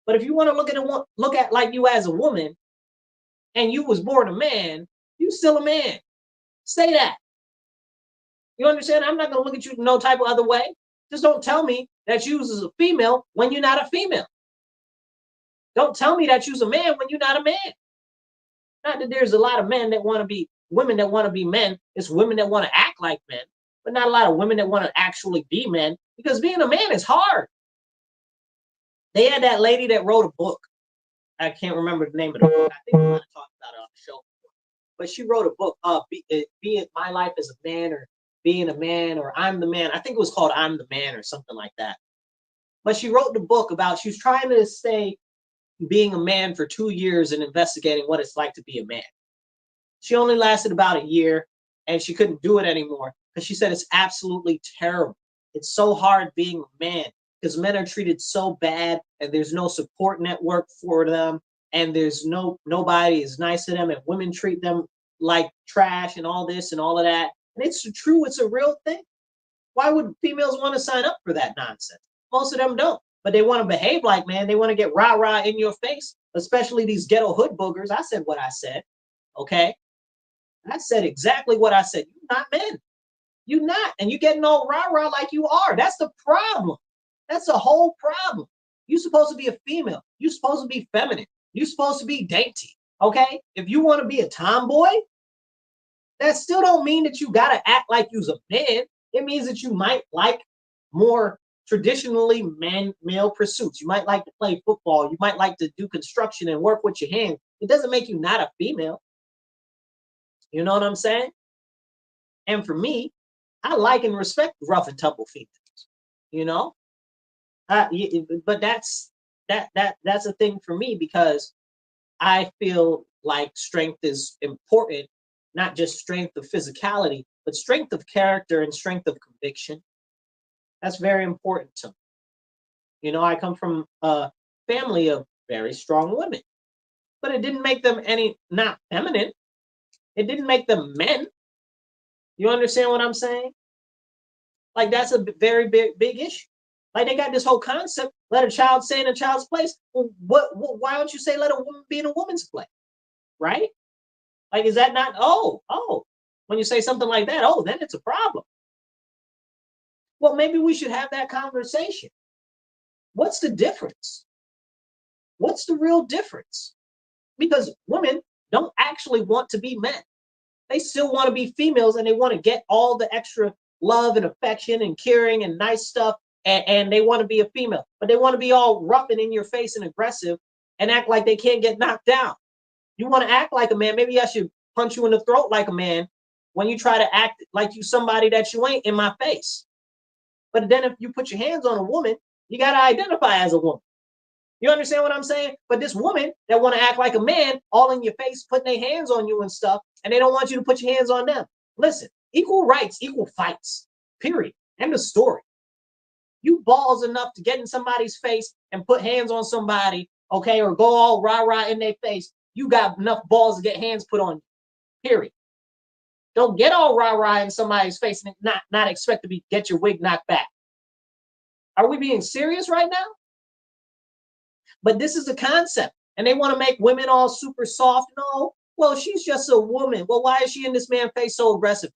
But if you want to look at like you as a woman and you was born a man, you still a man. Say that. You understand? I'm not going to look at you no type of other way. Just don't tell me that you was a female when you're not a female. Don't tell me that you's a man when you're not a man. Not that there's a lot of men that want to be women that want to be men. It's women that want to act like men, but not a lot of women that want to actually be men, because being a man is hard. They had that lady that wrote a book. I can't remember the name of the book. I think we might have talked about it on the show. But she wrote a book, be it My Life as a Man, or Being a Man, or I'm the Man. I think it was called I'm the Man or something like that. But she wrote the book about, she was trying to stay being a man for 2 years and investigating what it's like to be a man. She only lasted about a year and she couldn't do it anymore because she said it's absolutely terrible. It's so hard being a man because men are treated so bad and there's no support network for them, and there's nobody is nice to them, and women treat them like trash and all this and all of that. And it's true, it's a real thing. Why would females want to sign up for that nonsense? Most of them don't, but they want to behave like man. They want to get rah-rah in your face, especially these ghetto hood boogers. I said what I said, okay? I said exactly what I said. You're not men. You're not. And you're getting all rah-rah like you are. That's the problem. That's the whole problem. You're supposed to be a female. You're supposed to be feminine. You're supposed to be dainty, okay? If you want to be a tomboy, that still don't mean that you got to act like you's a man. It means that you might like more traditionally male pursuits. You might like to play football. You might like to do construction and work with your hands. It doesn't make you not a female. You know what I'm saying? And for me, I like and respect rough and tumble females. You know, but that's a thing for me, because I feel like strength is important, not just strength of physicality, but strength of character and strength of conviction. That's very important to me. You know, I come from a family of very strong women, but it didn't make them any not feminine. It didn't make them men. You understand what I'm saying? Like, that's a very big issue. Like, they got this whole concept, let a child stay in a child's place. Well, why don't you say let a woman be in a woman's place? Right? Like, is that not, when you say something like that, then it's a problem. Well, maybe we should have that conversation. What's the difference? What's the real difference? Because women don't actually want to be men. They still want to be females, and they want to get all the extra love and affection and caring and nice stuff, and they want to be a female, but they want to be all rough and in your face and aggressive and act like they can't get knocked down. You want to act like a man, maybe I should punch you in the throat like a man when you try to act like you somebody that you ain't in my face. But then if you put your hands on a woman, you got to identify as a woman. You understand what I'm saying? But this woman that want to act like a man, all in your face, putting their hands on you and stuff, and they don't want you to put your hands on them. Listen, equal rights, equal fights, period. End of story. You balls enough to get in somebody's face and put hands on somebody, okay, or go all rah-rah in their face, you got enough balls to get hands put on you, period. Don't get all rah-rah in somebody's face and not expect to get your wig knocked back. Are we being serious right now? But this is the concept. And they want to make women all super soft. No, well, she's just a woman. Well, why is she in this man's face so aggressive?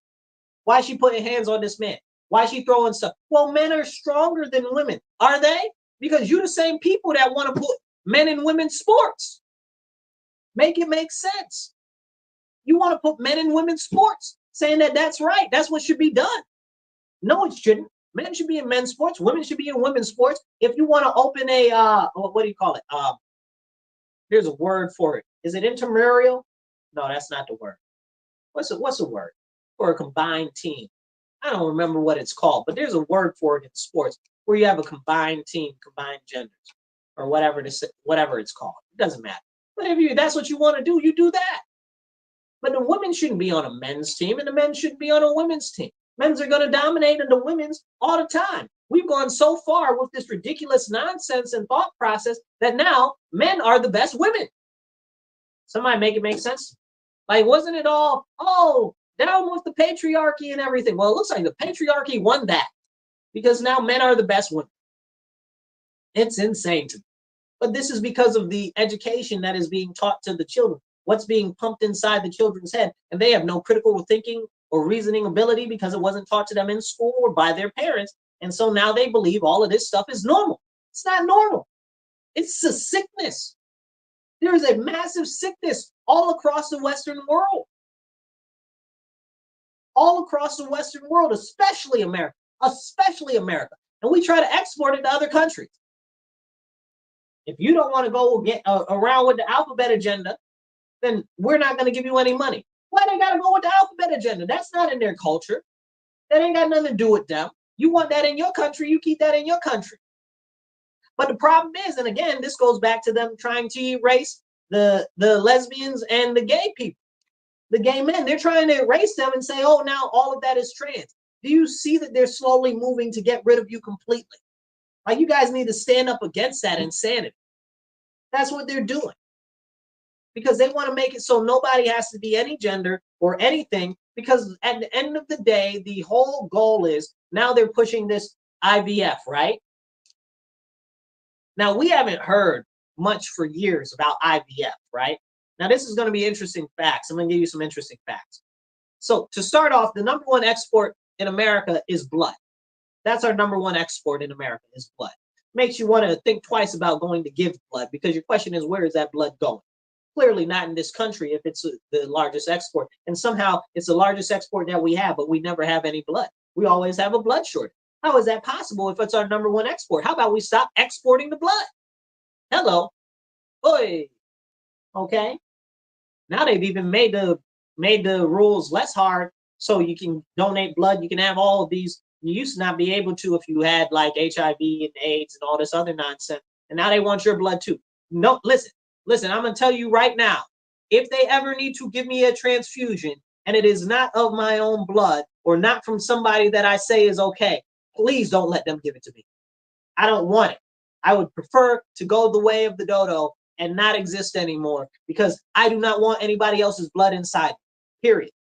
Why is she putting hands on this man? Why is she throwing stuff? Well, men are stronger than women. Are they? Because you're the same people that want to put men in women's sports. Make it make sense. You want to put men in women's sports, saying that that's right. That's what should be done. No, it shouldn't. Men should be in men's sports. Women should be in women's sports. If you want to open a, what do you call it? There's a word for it. Is it intramural? No, that's not the word. What's the word for a combined team? I don't remember what it's called, but there's a word for it in sports where you have a combined team, combined genders, or whatever it's called. It doesn't matter. But if that's what you want to do, you do that. But the women shouldn't be on a men's team, and the men shouldn't be on a women's team. Men's are going to dominate in the women's all the time. We've gone so far with this ridiculous nonsense and thought process that now men are the best women. Somebody make it make sense. Like, wasn't it all, down with the patriarchy and everything? Well, it looks like the patriarchy won that because now men are the best women. It's insane to me. But this is because of the education that is being taught to the children. What's being pumped inside the children's head. And they have no critical thinking or reasoning ability because it wasn't taught to them in school or by their parents. And so now they believe all of this stuff is normal. It's not normal. It's a sickness. There is a massive sickness all across the Western world. All across the Western world, especially America. And we try to export it to other countries. If you don't want to go get around with the alphabet agenda, then we're not going to give you any money. Why they got to go with the alphabet agenda? That's not in their culture. That ain't got nothing to do with them. You want that in your country, you keep that in your country. But the problem is, and again, this goes back to them trying to erase the lesbians and the gay people, the gay men. They're trying to erase them and say, oh, now all of that is trans. Do you see that they're slowly moving to get rid of you completely? Like, you guys need to stand up against that insanity. That's what they're doing. Because they want to make it so nobody has to be any gender or anything, because at the end of the day, the whole goal is now they're pushing this IVF, right? Now, we haven't heard much for years about IVF, right? Now, this is going to be interesting facts. I'm going to give you some interesting facts. So to start off, the number one export in America is blood. That's our number one export in America is blood. Makes you want to think twice about going to give blood, because your question is, where is that blood going? Clearly not in this country if it's the largest export. And somehow it's the largest export that we have, but we never have any blood. We always have a blood shortage. How is that possible if it's our number one export? How about we stop exporting the blood? Hello. Oy. Okay. Now they've even made the rules less hard, so you can donate blood. You can have all of these. You used to not be able to if you had like HIV and AIDS and all this other nonsense. And now they want your blood too. No, listen, I'm going to tell you right now, if they ever need to give me a transfusion and it is not of my own blood or not from somebody that I say is okay, please don't let them give it to me. I don't want it. I would prefer to go the way of the dodo and not exist anymore, because I do not want anybody else's blood inside. Period.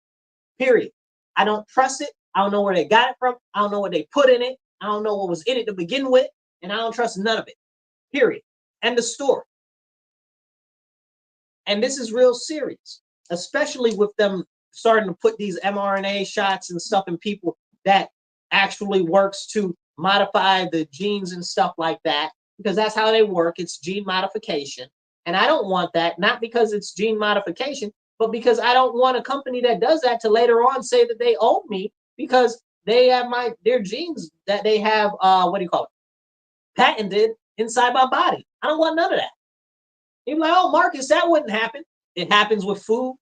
I don't trust it. I don't know where they got it from. I don't know what they put in it. I don't know what was in it to begin with. And I don't trust none of it. Period. End of story. And this is real serious, especially with them starting to put these mRNA shots and stuff in people that actually works to modify the genes and stuff like that, because that's how they work. It's gene modification. And I don't want that, not because it's gene modification, but because I don't want a company that does that to later on say that they own me, because they have their genes that they have, what do you call it? Patented inside my body. I don't want none of that. You're like, oh, Marcus, that wouldn't happen. It happens with food.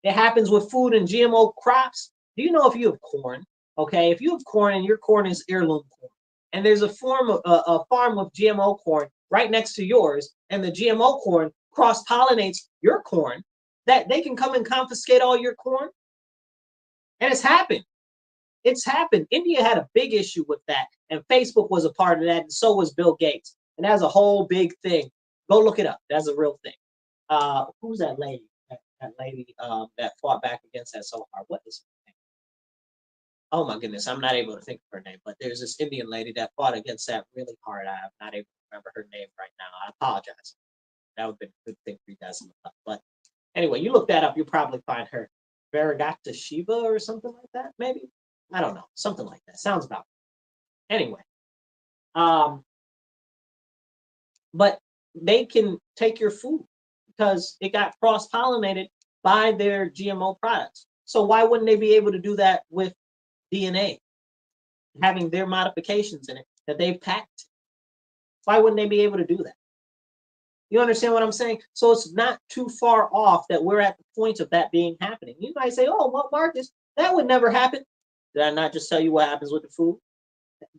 It happens with food and GMO crops. Do you know if you have corn? Okay, if you have corn and your corn is heirloom corn, and there's a farm with GMO corn right next to yours, and the GMO corn cross pollinates your corn, that they can come and confiscate all your corn. And it's happened. It's happened. India had a big issue with that, and Facebook was a part of that, and so was Bill Gates. And that's a whole big thing. Go look it up. That's a real thing. Who's that lady? That lady that fought back against that so hard. What is her name? Oh my goodness, I'm not able to think of her name. But there's this Indian lady that fought against that really hard. I'm not able to remember her name right now. I apologize. That would be a good thing for you guys to look up. But anyway, you look that up, you'll probably find her. Varagata Shiva or something like that, maybe. I don't know, something like that. Sounds about right. Anyway, but they can take your food because it got cross-pollinated by their GMO products. So why wouldn't they be able to do that with DNA, having their modifications in it that they've patented? Why wouldn't they be able to do that? You understand what I'm saying? So it's not too far off that we're at the point of that being happening. You might say, oh, well, Marcus, that would never happen. Did I not just tell you what happens with the food?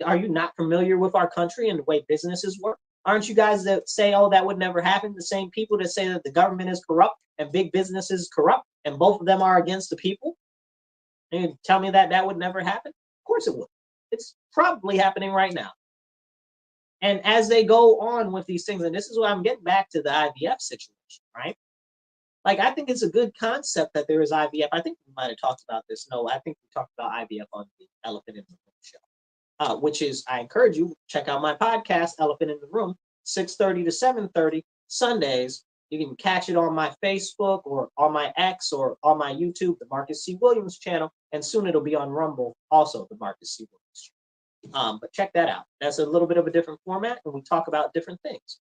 Are you not familiar with our country and the way businesses work? Aren't you guys that say, oh, that would never happen? The same people that say that the government is corrupt and big business is corrupt, and both of them are against the people? And you tell me that that would never happen? Of course it would. It's probably happening right now. And as they go on with these things, and this is what I'm getting back to the IVF situation, right? Like, I think it's a good concept that there is IVF. I think we might have talked about this. No, I think we talked about IVF on the Elephant in the Room show, which is, I encourage you, check out my podcast, Elephant in the Room, 6:30 to 7:30 Sundays. You can catch it on my Facebook or on my X or on my YouTube, the Marcus C. Williams channel, and soon it'll be on Rumble, also the Marcus C. Williams channel. But check that out. That's a little bit of a different format, and we talk about different things.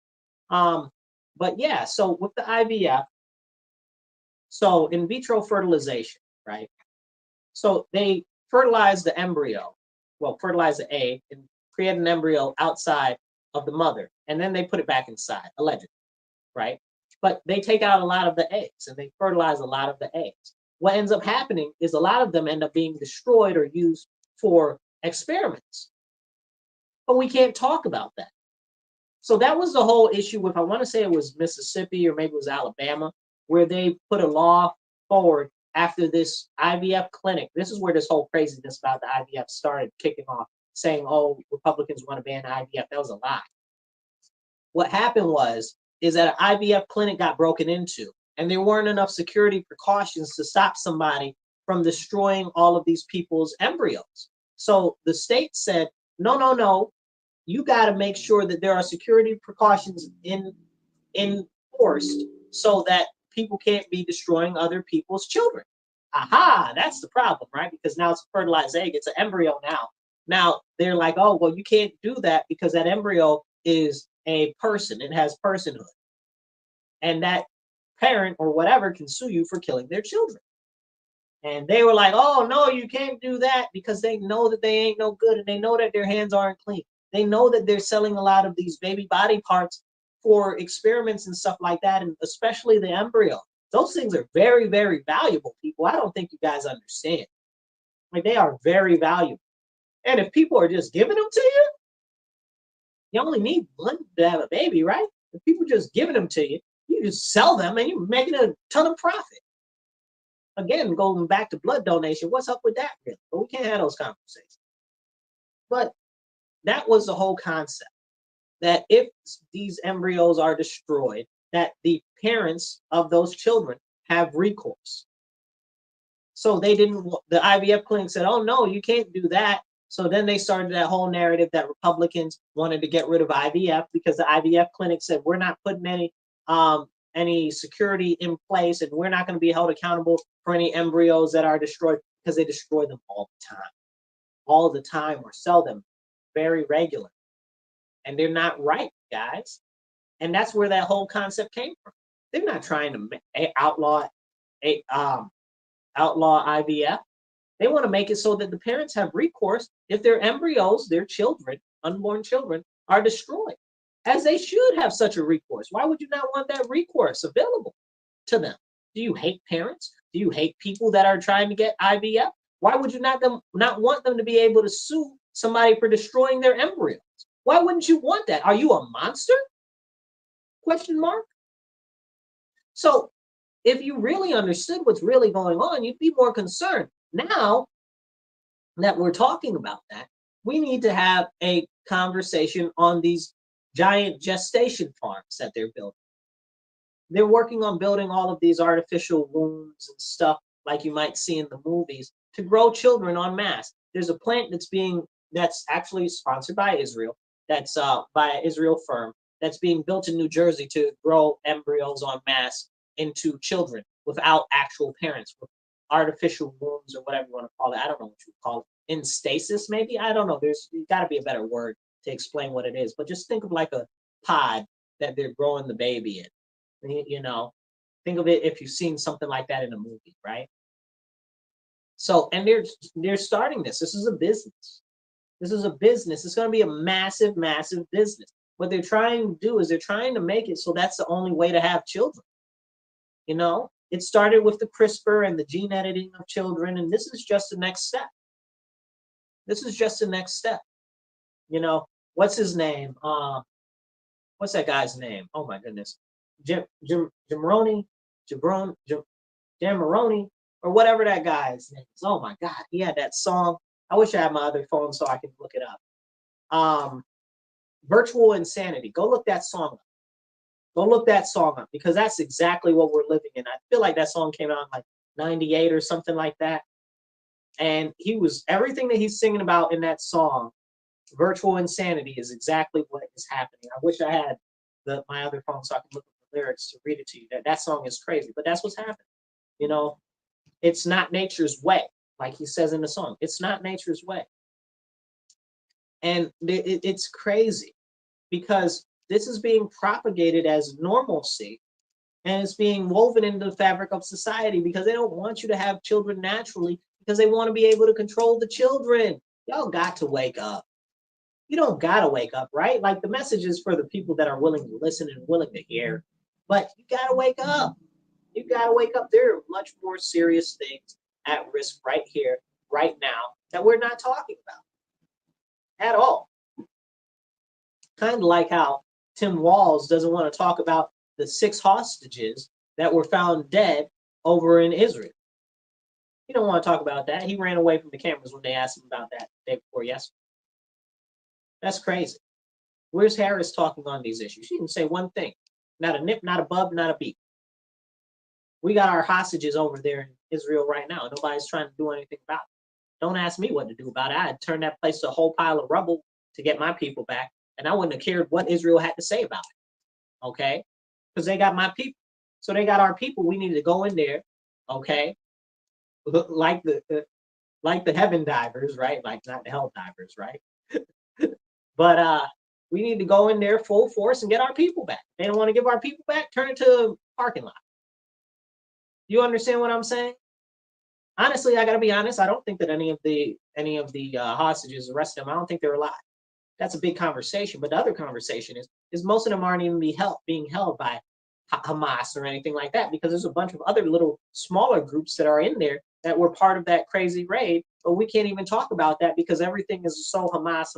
But yeah, so with the IVF, so in vitro fertilization, right? So they fertilize the embryo, fertilize the egg and create an embryo outside of the mother, and then they put it back inside, allegedly, right? But they take out a lot of the eggs and they fertilize a lot of the eggs. What ends up happening is a lot of them end up being destroyed or used for experiments. But we can't talk about that. So that was the whole issue with, I want to say it was Mississippi or maybe it was Alabama, where they put a law forward after this IVF clinic. This is where this whole craziness about the IVF started kicking off, saying, oh, Republicans want to ban IVF. That was a lie. What happened is that an IVF clinic got broken into, and there weren't enough security precautions to stop somebody from destroying all of these people's embryos. So the state said, no, you got to make sure that there are security precautions enforced so that people can't be destroying other people's children. Aha, that's the problem, right? Because now it's a fertilized egg, it's an embryo now. Now they're like, oh, well, you can't do that because that embryo is a person, it has personhood. And that parent or whatever can sue you for killing their children. And they were like, oh, no, you can't do that, because they know that they ain't no good, and they know that their hands aren't clean. They know that they're selling a lot of these baby body parts for experiments and stuff like that, and especially the embryo. Those things are very, very valuable, people. I don't think you guys understand. Like, they are very valuable. And if people are just giving them to you, you only need one to have a baby, right? If people just giving them to you, you just sell them and you're making a ton of profit. Again, going back to blood donation, what's up with that, really? But we can't have those conversations. But that was the whole concept, that if these embryos are destroyed, that the parents of those children have recourse. So they didn't, the IVF clinic said, oh, no, you can't do that. So then they started that whole narrative that Republicans wanted to get rid of IVF because the IVF clinic said, we're not putting any security in place, and we're not going to be held accountable for any embryos that are destroyed, because they destroy them all the time, or sell them very regular. And they're not right, guys. And that's where that whole concept came from. They're not trying to outlaw IVF. They want to make it so that the parents have recourse if their embryos, their children, unborn children, are destroyed, as they should have such a recourse. Why would you not want that recourse available to them? Do you hate parents? Do you hate people that are trying to get IVF? Why would you not want them to be able to sue somebody for destroying their embryos? Why wouldn't you want that? Are you a monster? Question mark. So if you really understood what's really going on, you'd be more concerned. Now that we're talking about that, we need to have a conversation on these giant gestation farms that they're building. They're working on building all of these artificial wombs and stuff like you might see in the movies to grow children en masse. There's a plant that's actually sponsored by Israel, that's by an Israel firm, that's being built in New Jersey to grow embryos en masse into children without actual parents, with artificial wombs or whatever you want to call it. I don't know what you call it. In stasis, maybe? I don't know. There's got to be a better word to explain what it is. But just think of like a pod that they're growing the baby in. You know, think of it if you've seen something like that in a movie, right? So, and they're starting this. This is a business. This is a business. It's going to be a massive, massive business. What they're trying to do is they're trying to make it so that's the only way to have children. You know, it started with the CRISPR and the gene editing of children, and this is just the next step. This is just the next step. You know, what's his name? What's that guy's name? Oh my goodness. Jamaroni, or whatever that guy's name is. Oh my God, he had that song. I wish I had my other phone so I could look it up. Virtual Insanity. Go look that song up. Go look that song up, because that's exactly what we're living in. I feel like that song came out in like 98 or something like that. And everything that he's singing about in that song, Virtual Insanity, is exactly what is happening. I wish I had my other phone so I could look at the lyrics to read it to you. That song is crazy, but that's what's happening. You know, it's not nature's way, like he says in the song. It's not nature's way. And it's crazy, because this is being propagated as normalcy, and it's being woven into the fabric of society, because they don't want you to have children naturally, because they want to be able to control the children. Y'all got to wake up. You don't got to wake up, right? Like, the message is for the people that are willing to listen and willing to hear, but you got to wake up. You got to wake up. There are much more serious things at risk right here, right now, that we're not talking about at all. Kind of like how Tim Walz doesn't want to talk about the 6 hostages that were found dead over in Israel. He don't want to talk about that. He ran away from the cameras when they asked him about that the day before yesterday. That's crazy. Where's Harris talking on these issues? She didn't say one thing. Not a nip, not a bub, not a beep. We got our hostages over there in Israel right now. Nobody's trying to do anything about it. Don't ask me what to do about it. I'd turn that place to a whole pile of rubble to get my people back, and I wouldn't have cared what Israel had to say about it. Okay? Because they got my people. So they got our people. We need to go in there, okay? Like the heaven divers, right? Like, not the hell divers, right? But we need to go in there full force and get our people back. They don't want to give our people back, turn it to a parking lot. You understand what I'm saying? Honestly, I gotta be honest. I don't think that any of the hostages, the rest of them, I don't think they're alive. That's a big conversation. But the other conversation is most of them aren't even being held by Hamas or anything like that, because there's a bunch of other little smaller groups that are in there that were part of that crazy raid. But we can't even talk about that, because everything is so Hamas.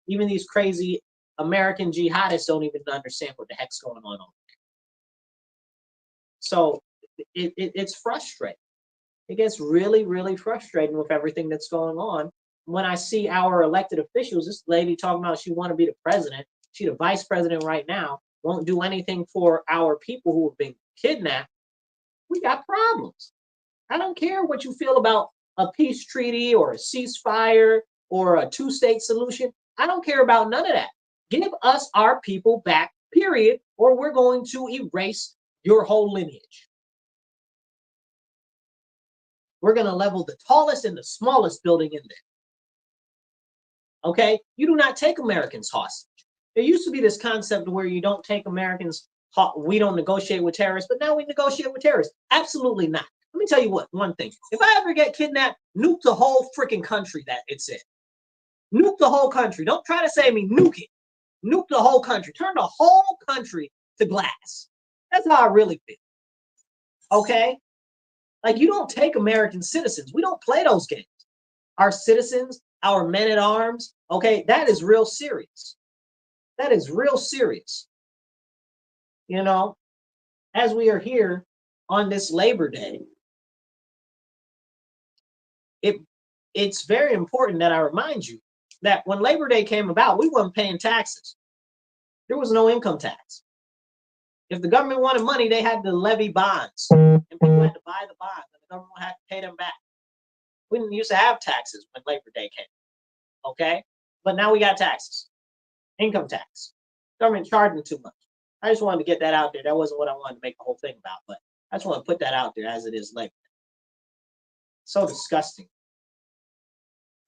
Even these crazy American jihadists don't even understand what the heck's going on over there. So it's frustrating. It gets really, really frustrating with everything that's going on. When I see our elected officials, this lady talking about she want to be the president, she's the vice president right now, won't do anything for our people who have been kidnapped. We got problems. I don't care what you feel about a peace treaty or a ceasefire or a 2-state solution. I don't care about none of that. Give us our people back, period, or we're going to erase your whole lineage. We're going to level the tallest and the smallest building in there. Okay? You do not take Americans hostage. There used to be this concept where you don't take Americans, we don't negotiate with terrorists, but now we negotiate with terrorists. Absolutely not. Let me tell you one thing. If I ever get kidnapped, nuke the whole freaking country that it's in. Nuke the whole country. Don't try to save me. Nuke it. Nuke the whole country. Turn the whole country to glass. That's how I really feel. Okay? Like, you don't take American citizens. We don't play those games. Our citizens, our men at arms, okay, that is real serious. That is real serious. You know, as we are here on this Labor Day, it's very important that I remind you that when Labor Day came about, we weren't paying taxes. There was no income tax. If the government wanted money, they had to levy bonds, and people had to buy the bonds, and the government had to pay them back. We didn't used to have taxes when Labor Day came, okay? But now we got taxes, income tax. Government charging too much. I just wanted to get that out there. That wasn't what I wanted to make the whole thing about, but I just want to put that out there as it is Labor Day. So disgusting.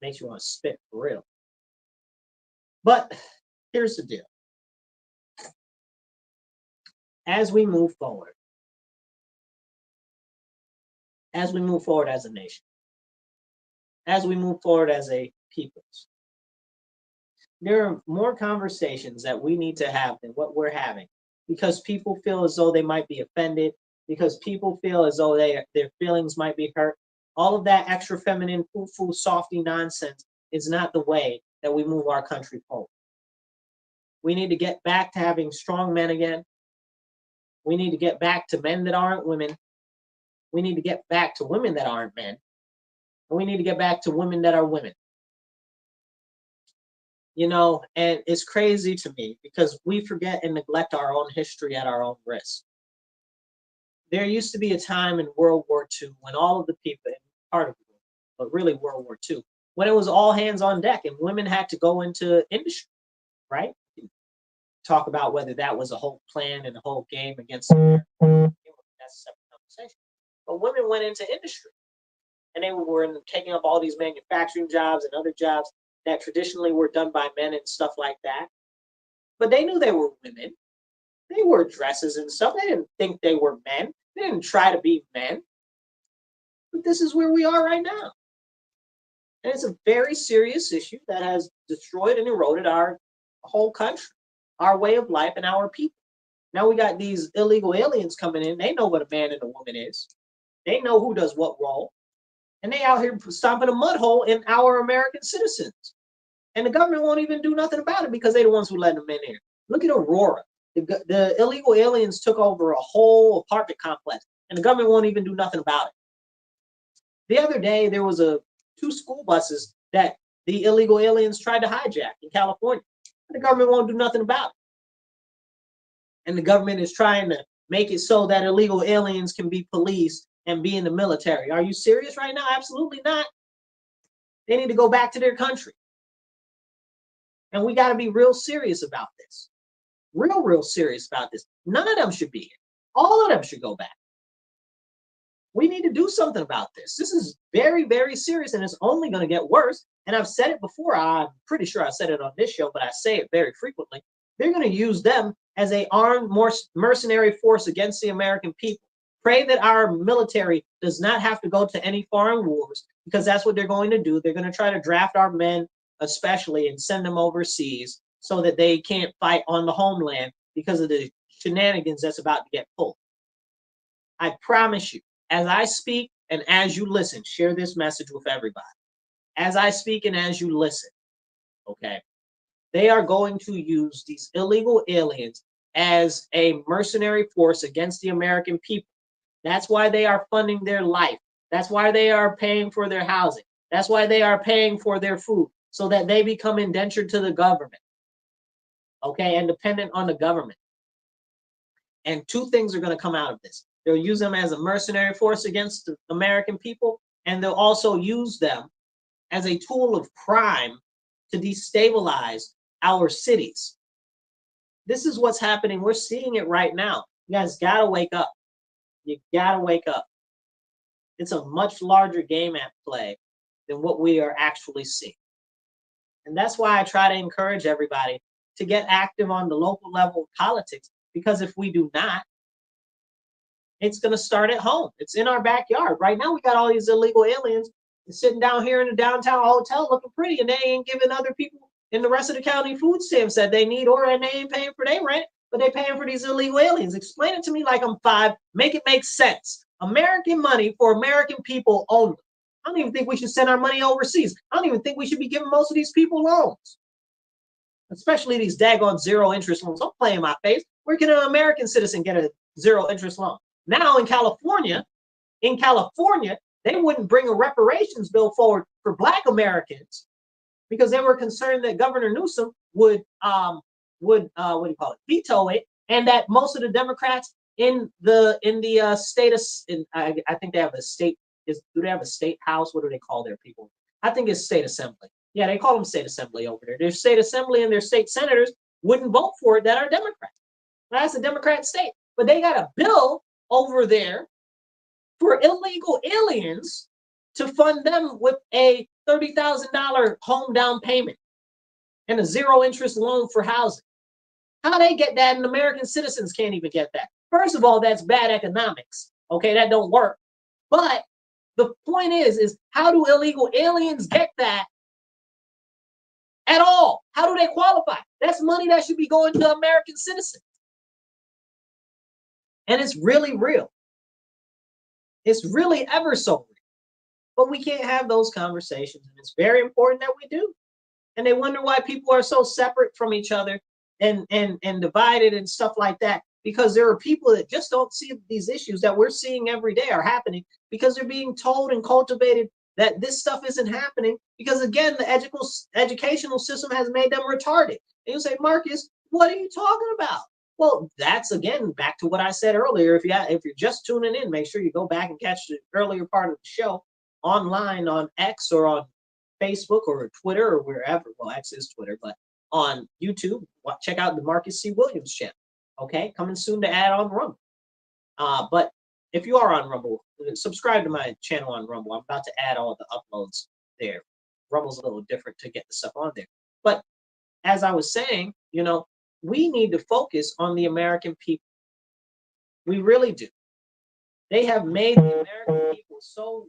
Makes you want to spit for real. But here's the deal. As we move forward as a nation, as we move forward as a people, there are more conversations that we need to have than what we're having, because people feel as though they might be offended, because people feel as though their feelings might be hurt. All of that extra feminine, foo-foo, softy nonsense is not the way that we move our country forward. We need to get back to having strong men again. We need to get back to men that aren't women. We need to get back to women that aren't men. And we need to get back to women that are women. You know, and it's crazy to me because we forget and neglect our own history at our own risk. There used to be a time in World War II when all of the people, part of the world, but really World War II, when it was all hands on deck and women had to go into industry, right? Talk about whether that was a whole plan and a whole game against America. That's a separate conversation. But women went into industry, and they were taking up all these manufacturing jobs and other jobs that traditionally were done by men and stuff like that. But they knew they were women. They wore dresses and stuff. They didn't think they were men. They didn't try to be men. But this is where we are right now. And it's a very serious issue that has destroyed and eroded our whole country, our way of life, and our people. Now we got these illegal aliens coming in. They know what a man and a woman is. They know who does what role. And they out here stomping a mud hole in our American citizens. And the government won't even do nothing about it because they're the ones who let them in here. Look at Aurora. The illegal aliens took over a whole apartment complex, and the government won't even do nothing about it. The other day, there was two school buses that the illegal aliens tried to hijack in California. And the government won't do nothing about it. And the government is trying to make it so that illegal aliens can be policed and be in the military. Are you serious right now? Absolutely not. They need to go back to their country. And we got to be real serious about this. Real serious about this. None of them should be here. All of them should go back. We need to do something about this. This is very, very serious, and it's only going to get worse. And I've said it before. I'm pretty sure I said it on this show, but I say it very frequently. They're going to use them as an armed mercenary force against the American people. Pray that our military does not have to go to any foreign wars, because that's what they're going to do. They're going to try to draft our men, especially, and send them overseas so that they can't fight on the homeland because of the shenanigans that's about to get pulled. I promise you, as I speak and as you listen, share this message with everybody. As I speak and as you listen, okay, they are going to use these illegal aliens as a mercenary force against the American people. That's why they are funding their life. That's why they are paying for their housing. That's why they are paying for their food, so that they become indentured to the government, okay, and dependent on the government. And two things are going to come out of this. They'll use them as a mercenary force against the American people, and they'll also use them as a tool of crime to destabilize our cities. This is what's happening. We're seeing it right now. You guys got to wake up. You got to wake up. It's a much larger game at play than what we are actually seeing. And that's why I try to encourage everybody to get active on the local level of politics, because if we do not, It's going to start at home. It's in our backyard. Right now, we got all these illegal aliens sitting down here in the downtown hotel looking pretty, and they ain't giving other people in the rest of the county food stamps that they need, or and they ain't paying for their rent, but they paying for these illegal aliens. Explain it to me like I'm five. Make it make sense. American money for American people only. I don't even think we should send our money overseas. I don't even think we should be giving most of these people loans, especially these daggone zero interest loans. Don't play in my face. Where can an American citizen get a zero interest loan? Now in California, they wouldn't bring a reparations bill forward for Black Americans because they were concerned that Governor Newsom would veto it, and that most of the Democrats in the state of, I think they have a state. Do they have a state house? What do they call their people? I think it's state assembly. Yeah, they call them state assembly over there. Their state assembly and their state senators wouldn't vote for it that are Democrats. That's a Democrat state, but they got a bill over there for illegal aliens to fund them with a $30,000 home down payment and a zero interest loan for housing. How they get that, and American citizens can't even get that? First of all, that's bad economics. Okay, that don't work. But the point is how do illegal aliens get that at all? How do they qualify? That's money that should be going to American citizens. And it's really real. It's really ever so real. But we can't have those conversations. And it's very important that we do. And they wonder why people are so separate from each other and divided and stuff like that. Because there are people that just don't see these issues that we're seeing every day are happening because they're being told and cultivated that this stuff isn't happening. Because again, the educational system has made them retarded. And you say, Marcus, what are you talking about? Well, that's again back to what I said earlier. If you're just tuning in, make sure you go back and catch the earlier part of the show online on X or on Facebook or Twitter or wherever. Well, X is Twitter, but on YouTube, check out the Marcus C. Williams channel. Okay, coming soon to add on Rumble. But if you are on Rumble, subscribe to my channel on Rumble. I'm about to add all the uploads there. Rumble's a little different to get the stuff on there. But as I was saying, we need to focus on the American people. We really do. They have made the American people so,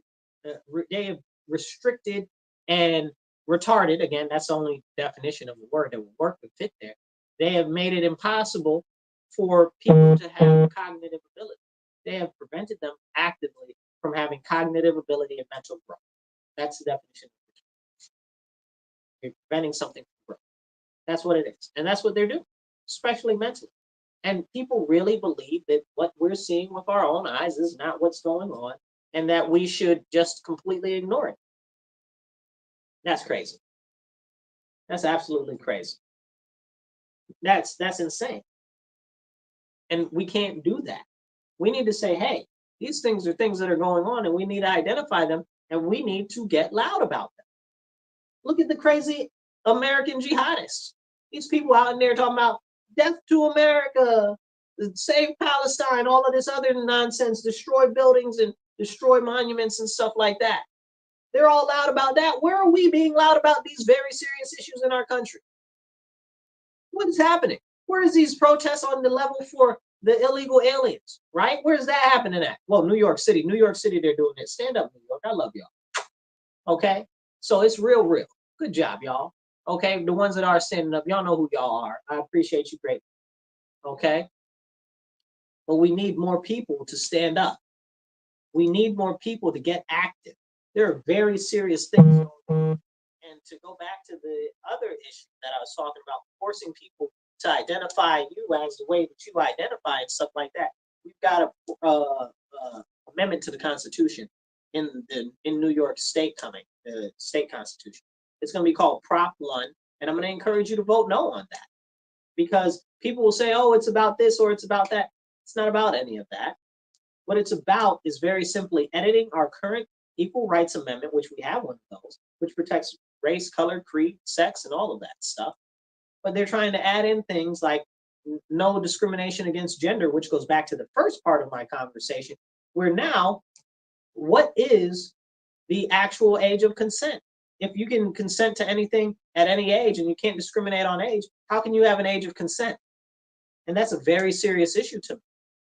they have restricted and retarded. Again, that's the only definition of the word that would work to fit there. They have made it impossible for people to have cognitive ability. They have prevented them actively from having cognitive ability and mental growth. That's the definition. You're preventing something from growth. That's what it is. And that's what they're doing, especially mentally. And people really believe that what we're seeing with our own eyes is not what's going on and that we should just completely ignore it. That's crazy. That's absolutely crazy. That's insane. And we can't do that. We need to say, hey, these things are things that are going on and we need to identify them and we need to get loud about them. Look at the crazy American jihadists. These people out in there talking about death to America, save Palestine, all of this other nonsense, destroy buildings and destroy monuments and stuff like that. They're all loud about that. Where are we being loud about these very serious issues in our country? What is happening? Where is these protests on the level for the illegal aliens, right? Where's that happening at? Well, New York City, they're doing it. Stand up, New York. I love y'all. Okay? So it's real. Good job, y'all. Okay? The ones that are standing up, y'all know who y'all are. I appreciate you greatly. Okay? But we need more people to stand up. We need more people to get active. There are very serious things going on. And to go back to the other issue that I was talking about, forcing people to identify you as the way that you identify and stuff like that, we've got a amendment to the Constitution in New York State coming, the state constitution. It's going to be called Prop 1, and I'm going to encourage you to vote no on that, because people will say, oh, it's about this or it's about that. It's not about any of that. What it's about is very simply editing our current Equal Rights Amendment, which we have one of those, which protects race, color, creed, sex, and all of that stuff. But they're trying to add in things like no discrimination against gender, which goes back to the first part of my conversation, where now, what is the actual age of consent? If you can consent to anything at any age and you can't discriminate on age, how can you have an age of consent? And that's a very serious issue to me.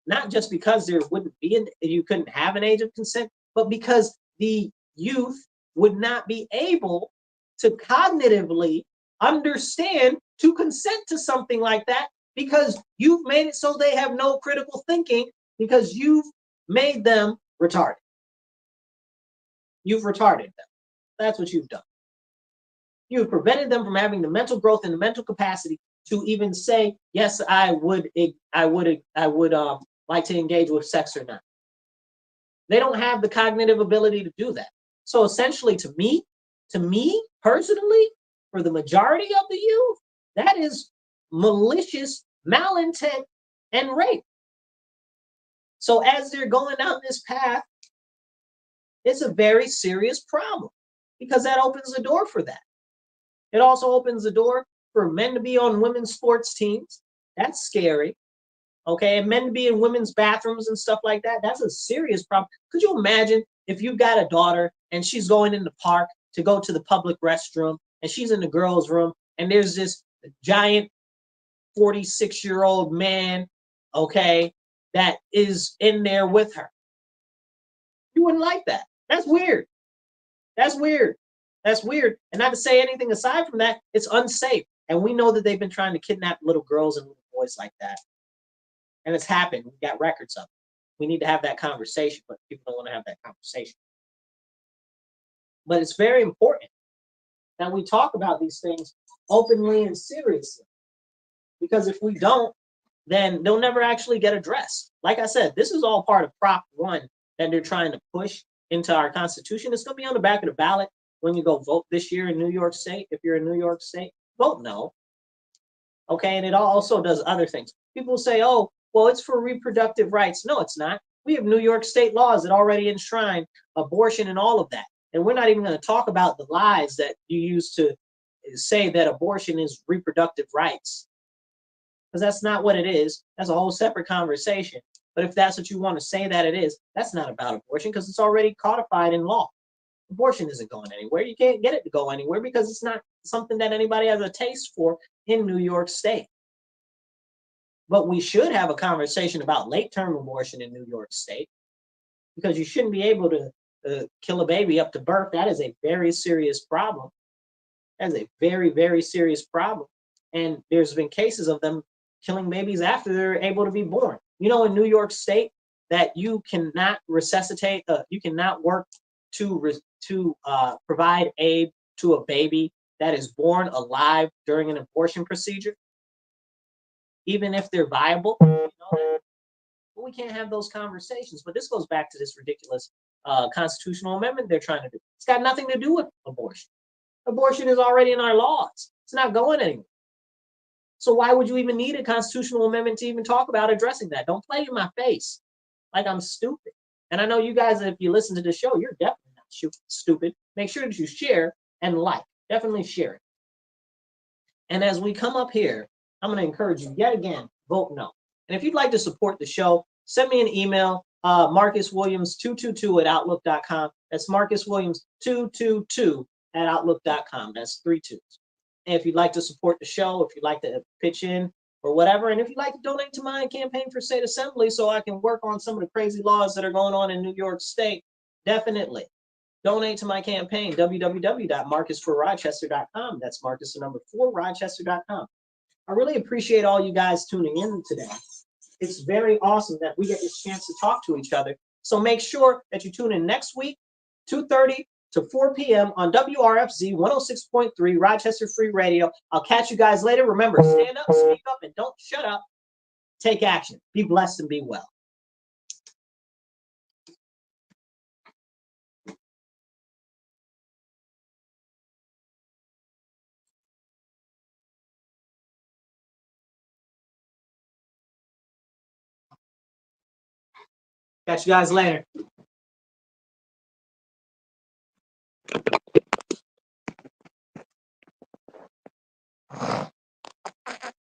not just because there wouldn't be you couldn't have an age of consent, but because the youth would not be able to cognitively understand to consent to something like that, because you've made it so they have no critical thinking, because you've made them retarded. You've retarded them. That's what you've done. You've prevented them from having the mental growth and the mental capacity to even say, yes, I would like to engage with sex or not. They don't have the cognitive ability to do that. So essentially, to me personally, for the majority of the youth, that is malicious malintent and rape. So as they're going down this path, it's a very serious problem, because that opens the door for that. It also opens the door for men to be on women's sports teams. That's scary. Okay, and men to be in women's bathrooms and stuff like that. That's a serious problem. Could you imagine if you've got a daughter and she's going in the park to go to the public restroom, and she's in the girls' room, and there's this giant 46-year-old man, okay, that is in there with her? You wouldn't like that. That's weird. That's weird. That's weird. And not to say anything aside from that, it's unsafe. And we know that they've been trying to kidnap little girls and little boys like that. And it's happened. We've got records of it. We need to have that conversation, but people don't want to have that conversation. But it's very important that we talk about these things openly and seriously. Because if we don't, then they'll never actually get addressed. Like I said, this is all part of Prop 1 that they're trying to push into our Constitution. It's going to be on the back of the ballot when you go vote this year in New York State. If you're in New York State, vote no. Okay, and it also does other things. People say, oh, well, it's for reproductive rights. No, it's not. We have New York State laws that already enshrine abortion and all of that. And we're not even going to talk about the lies that you use to say that abortion is reproductive rights, because that's not what it is. That's a whole separate conversation. But if that's what you want to say that it is, that's not about abortion, because it's already codified in law. Abortion isn't going anywhere. You can't get it to go anywhere, because it's not something that anybody has a taste for in New York State. But we should have a conversation about late-term abortion in New York State, because you shouldn't be able to kill a baby up to birth. That is a very serious problem. That is a very, very serious problem. And there's been cases of them killing babies after they're able to be born. You know, in New York State, that you cannot resuscitate, you cannot work to provide aid to a baby that is born alive during an abortion procedure, even if they're viable. You know that? But we can't have those conversations. But this goes back to this ridiculous constitutional amendment they're trying to do. It's got nothing to do with abortion. Abortion is already in our laws. It's not going anywhere. So why would you even need a constitutional amendment to even talk about addressing that? Don't play in my face like I'm stupid. And I know you guys, if you listen to the show, you're definitely not stupid. Make sure that you share and like. Definitely share it. And as we come up here, I'm going to encourage you yet again, vote no. And if you'd like to support the show, send me an email, marcuswilliams222@outlook.com. That's marcuswilliams222@outlook.com. That's 3 2s. And if you'd like to support the show, if you'd like to pitch in or whatever, and if you'd like to donate to my campaign for state assembly so I can work on some of the crazy laws that are going on in New York State, definitely donate to my campaign, www.marcusforrochester.com. That's Marcus, the number 4, Rochester.com. I really appreciate all you guys tuning in today. It's very awesome that we get this chance to talk to each other. So make sure that you tune in next week, 2:30 to 4 p.m. on WRFZ 106.3 Rochester Free Radio. I'll catch you guys later. Remember, stand up, speak up, and don't shut up. Take action. Be blessed and be well. Catch you guys later.